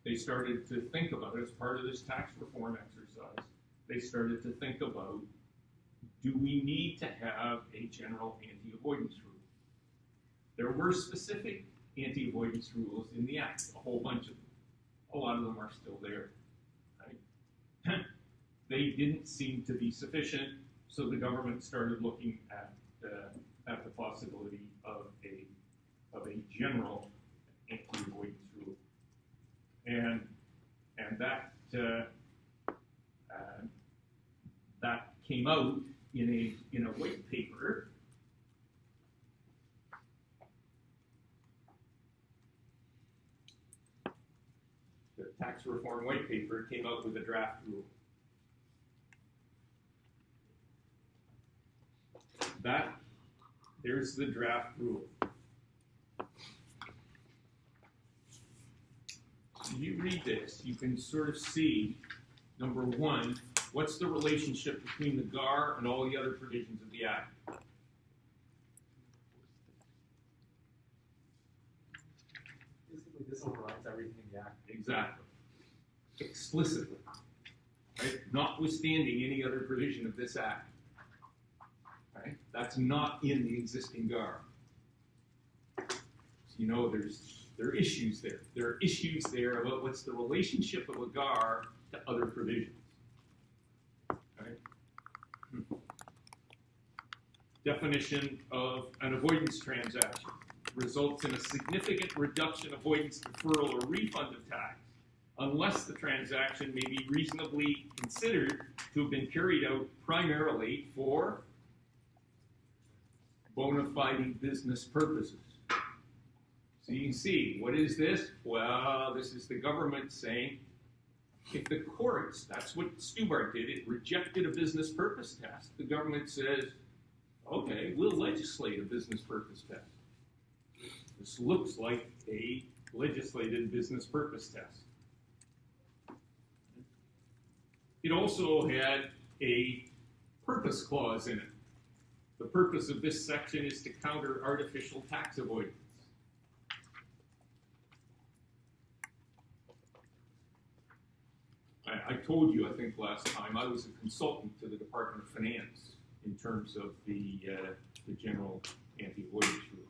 Speaker 1: they started to think about it as part of this tax reform exercise. They started to think about, do we need to have a general anti-avoidance rule? There were specific anti-avoidance rules in the Act, a whole bunch of them. A lot of them are still there. Right? They didn't seem to be sufficient, so the government started looking at the possibility of a general anti-avoidance rule, and that that came out in a white paper. The tax reform white paper came out with a draft rule. There's the draft rule. If you read this, you can sort of see, number one, what's the relationship between the GAR and all the other provisions of the Act?
Speaker 10: Basically, this overrides everything in the Act.
Speaker 1: Exactly. Explicitly. Right? Notwithstanding any other provision of this Act. Right? That's not in the existing GAR. So there are issues there. There are issues there about what's the relationship of a GAR to other provisions. Right? Definition of an avoidance transaction results in a significant reduction, avoidance, deferral, or refund of tax unless the transaction may be reasonably considered to have been carried out primarily for bona fide business purposes. So you can see, what is this? Well, this is the government saying, if the courts, that's what Stubart did, it rejected a business purpose test, the government says, okay, we'll legislate a business purpose test. This looks like a legislated business purpose test. It also had a purpose clause in it. The purpose of this section is to counter artificial tax avoidance. I told you, I think last time, I was a consultant to the Department of Finance in terms of the general anti-avoidance rule.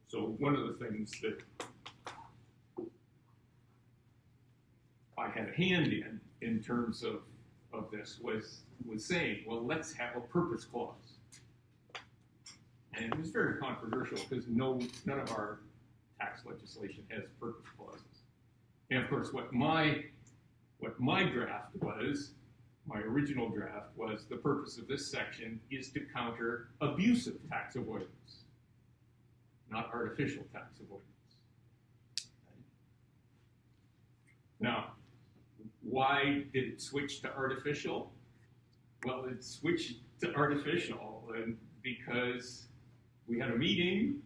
Speaker 1: So one of the things that I had a hand in terms of this was saying, well, let's have a purpose clause. And it was very controversial because none of our tax legislation has purpose clauses. And of course, what my draft was, my original draft was, the purpose of this section is to counter abusive tax avoidance, not artificial tax avoidance. Now, why did it switch to artificial? Well, it switched to artificial because we had a meeting.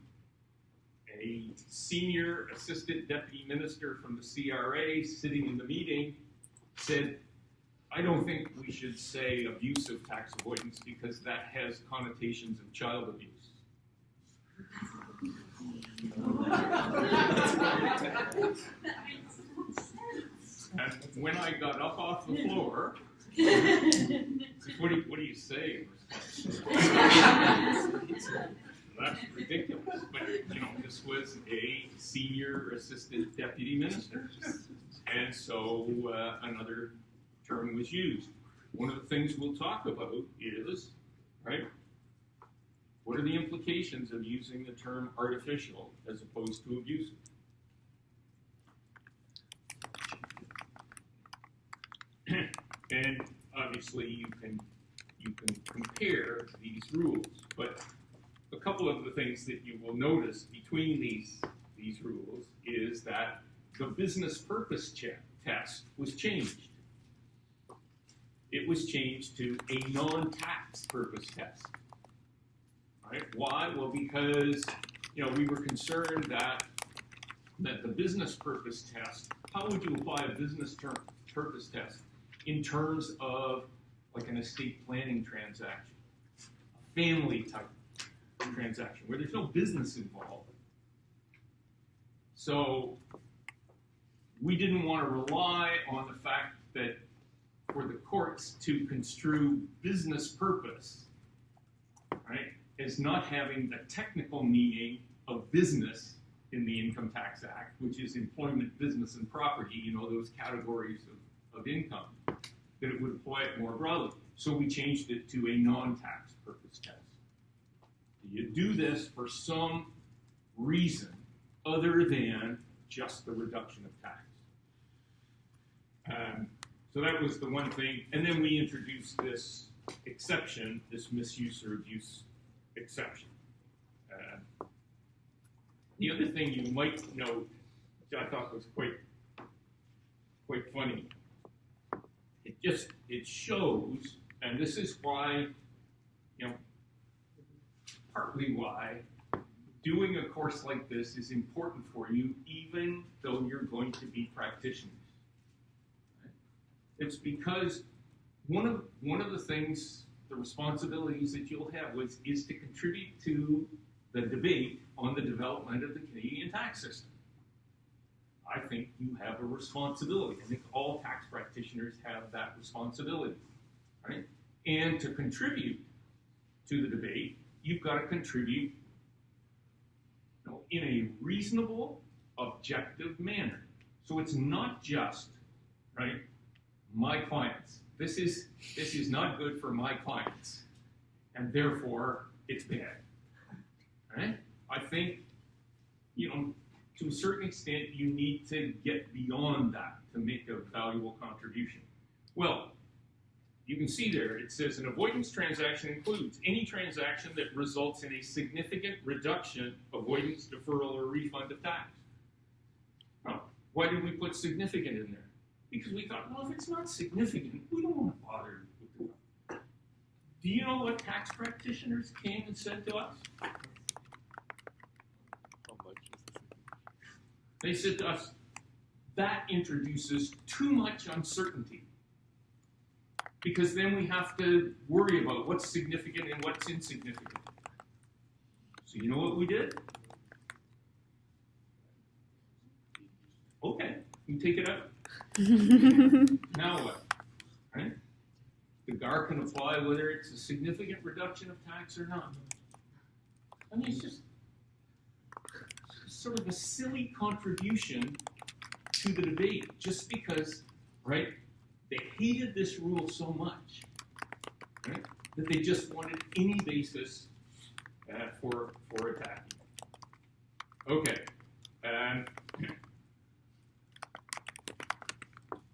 Speaker 1: A senior assistant deputy minister from the CRA sitting in the meeting said, I don't think we should say abusive tax avoidance because that has connotations of child abuse. And when I got up off the floor, what do you say? That's ridiculous. But, this was a senior assistant deputy minister. And so another term was used. One of the things we'll talk about is, right, what are the implications of using the term artificial as opposed to abusive? And obviously you can compare these rules, but a couple of the things that you will notice between these rules is that the business purpose test was changed. It was changed to a non-tax purpose test. Right? Why? Well, because we were concerned that the business purpose test, how would you apply a business purpose test in terms of like an estate planning transaction, a family type transaction where there's no business involved? So we didn't want to rely on the fact that for the courts to construe business purpose, right, as not having the technical meaning of business in the Income Tax Act, which is employment, business, and property, those categories of income, that it would apply it more broadly. So we changed it to a non-tax purpose test. You do this for some reason other than just the reduction of tax. So that was the one thing. And then we introduced this exception, this misuse or abuse exception. The other thing you might note, which I thought was quite funny, it shows, and this is why, partly why doing a course like this is important for you, even though you're going to be practitioners. It's because one of the things, the responsibilities that you'll have is to contribute to the debate on the development of the Canadian tax system. I think you have a responsibility. I think all tax practitioners have that responsibility, right? And to contribute to the debate, you've got to contribute in a reasonable, objective manner. So it's not just, right, my clients. This is not good for my clients, and therefore it's bad. Right? I think, to a certain extent, you need to get beyond that to make a valuable contribution. Well, you can see there, it says an avoidance transaction includes any transaction that results in a significant reduction, avoidance, deferral, or refund of tax. Now, Why did we put significant in there? Because we thought, well, if it's not significant, we don't want to bother with it. Do you know what tax practitioners came and said to us?
Speaker 6: How much is this?
Speaker 1: They said to us, that introduces too much uncertainty. Because then we have to worry about what's significant and what's insignificant. So you know what we did? Okay, we take it out. Now what? Right? The GAR can apply whether it's a significant reduction of tax or not. I mean, it's just sort of a silly contribution to the debate, just because, right, they hated this rule so much, right, that they just wanted any basis for attacking. Okay.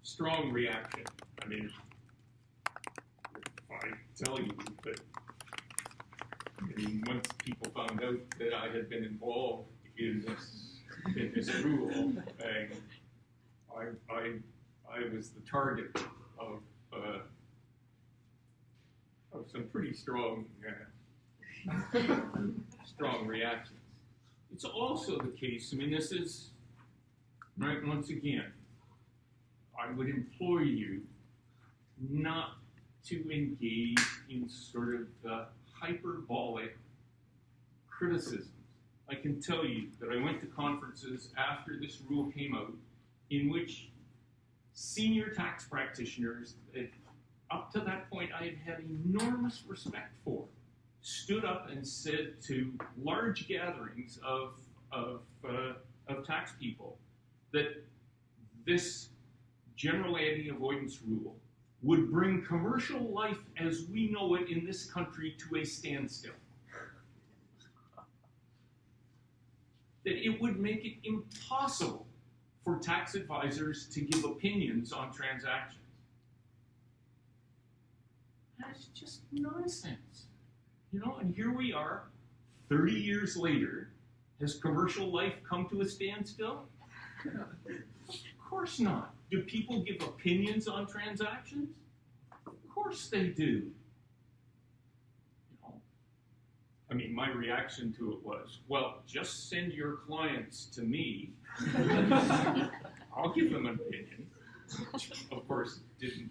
Speaker 1: Strong reaction. I mean, if I tell you that, I mean, once people found out that I had been involved in this rule, I was the target of some pretty strong strong reactions. It's also the case. I mean, this is right. Once again, I would implore you not to engage in sort of hyperbolic criticisms. I can tell you that I went to conferences after this rule came out in which senior tax practitioners, up to that point I had had enormous respect for, stood up and said to large gatherings of tax people that this general anti-avoidance rule would bring commercial life as we know it in this country to a standstill. That it would make it impossible for tax advisors to give opinions on transactions. That's just nonsense. You know, and here we are, 30 years later. Has commercial life come to a standstill? Of course not. Do people give opinions on transactions? Of course they do. You know, I mean, my reaction to it was, well, just send your clients to me. I'll give them an opinion. Which, of course, didn't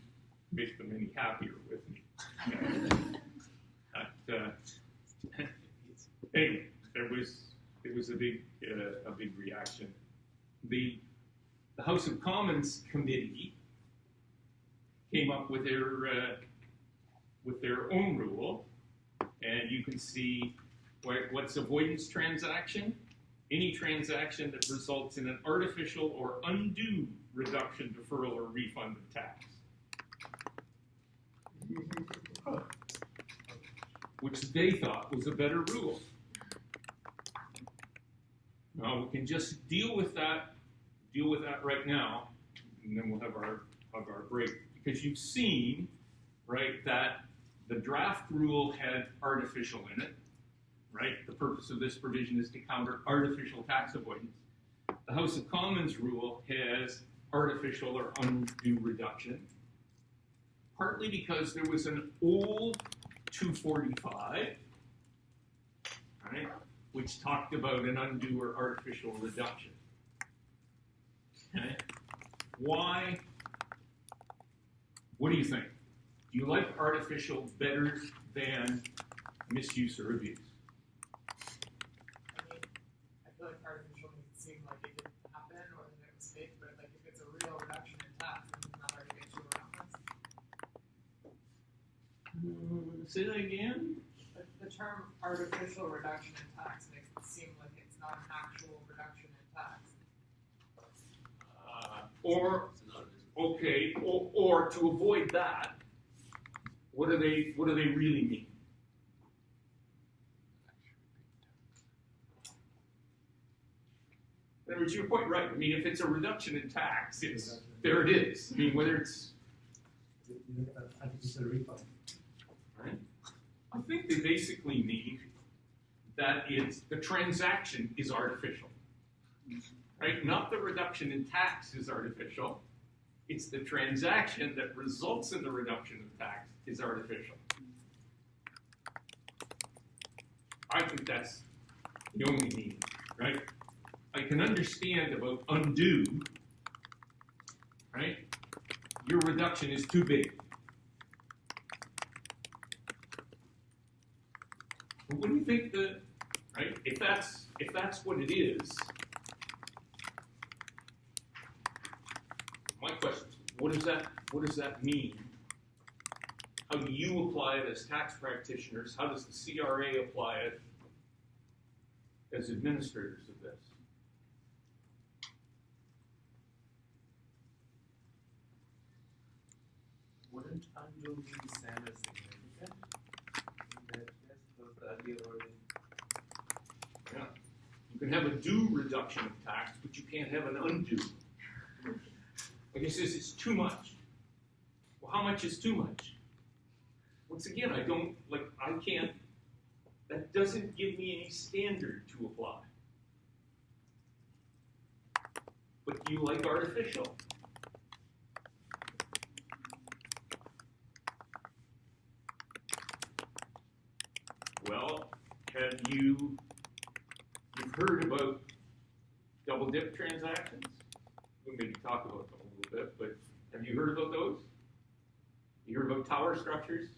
Speaker 1: make them any happier with me. Anyway, there was a big reaction. The House of Commons committee came up with their own rule, and you can see what's avoidance transaction. Any transaction that results in an artificial or undue reduction, deferral, or refund of tax. Which they thought was a better rule. Now we can just deal with that right now, and then we'll have our break. Because you've seen, right, that the draft rule had artificial in it, right? The purpose of this provision is to counter artificial tax avoidance. The House of Commons rule has artificial or undue reduction, partly because there was an old 245, right, which talked about an undue or artificial reduction. Okay? Why? What do you think? Do you like artificial better than misuse or abuse?
Speaker 5: I mean, I feel like artificial makes it seem like it didn't happen or that it was fake, but like if it's a real reduction in tax, then it's not hard to get you around this.
Speaker 1: Say that again?
Speaker 5: The term artificial reduction in tax makes it seem like it's not an actual reduction in tax.
Speaker 1: Or to avoid that, what do they really mean? In other words, you're quite right. I mean, if it's a reduction in tax, there it is. I mean, whether it's
Speaker 8: artificial refund.
Speaker 1: Right? I think they basically mean that the transaction is artificial. right? Not the reduction in tax is artificial. It's the transaction that results in the reduction of tax is artificial. I think that's the only meaning, right? I can understand about undo, right? Your reduction is too big. But what do you think right? If that's what it is, my question is, what does that mean? How do you apply it as tax practitioners? How does the CRA apply it as administrators of this?
Speaker 10: Wouldn't undo be same as significant? In that case, because the earlier wording.
Speaker 1: Yeah. You can have a do reduction of tax, but you can't have an undo. Like it says, it's too much. Well, how much is too much? Once again, I can't, that doesn't give me any standard to apply. But do you like artificial? Well, you've heard about double dip transactions? We'll maybe talk about them a little bit, but have you heard about those? You heard about tower structures?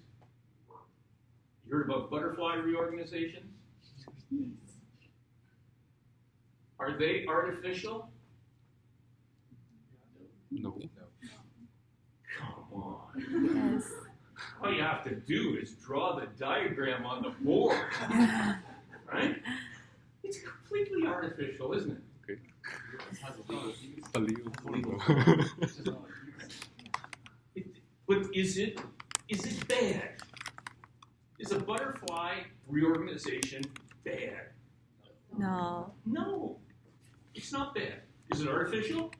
Speaker 1: You heard about butterfly reorganizations? Are they artificial?
Speaker 6: No.
Speaker 1: Come on.
Speaker 3: Yes.
Speaker 1: All you have to do is draw the diagram on the board, right? It's completely artificial, isn't it? But is it bad? Is a butterfly reorganization bad?
Speaker 3: No.
Speaker 1: No, it's not bad. Is it artificial?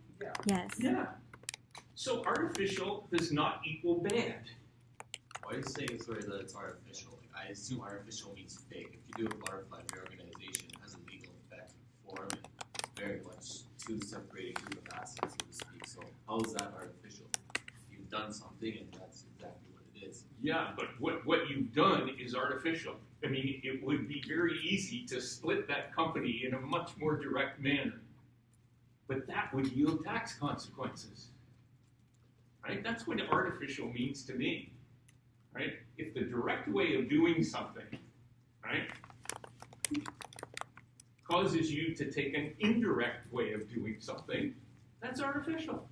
Speaker 3: Yes.
Speaker 1: Yeah. So artificial does not equal bad.
Speaker 11: Why are you saying that it's artificial? Like, I assume artificial means fake. If you do a butterfly reorganization, it has a legal effect and form, and it's very much two separated group of assets, so to speak. So how is that artificial? You've done something, and that's exactly what it is.
Speaker 1: Yeah, but what you've done is artificial. I mean, it would be very easy to split that company in a much more direct manner. But that would yield tax consequences. Right? That's what artificial means to me. Right? If the direct way of doing something, right, causes you to take an indirect way of doing something, that's artificial.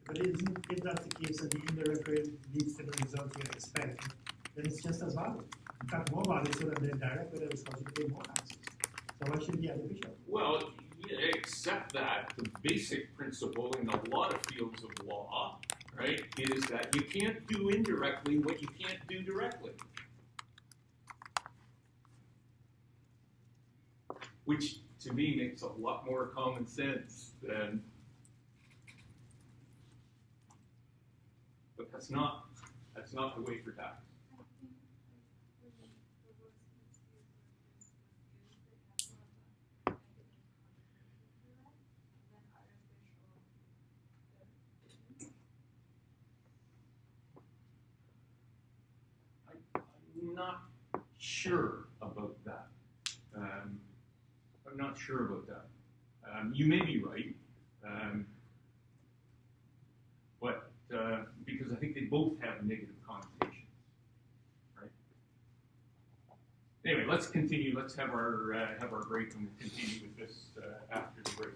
Speaker 8: But if that's the case and the indirect way leads to the results you expect, then it's just as valid. In fact, more valuable than the direct way that was caused you to pay more taxes. So why should it be artificial?
Speaker 1: Well, yeah, except that the basic principle in a lot of fields of law, right, is that you can't do indirectly what you can't do directly. Which, to me, makes a lot more common sense than... But that's not the way for tax. I'm not sure about that. I'm not sure about that. You may be right, but because I think they both have negative connotations, right? Anyway, let's continue. Let's have our break, and we'll continue with this after the break.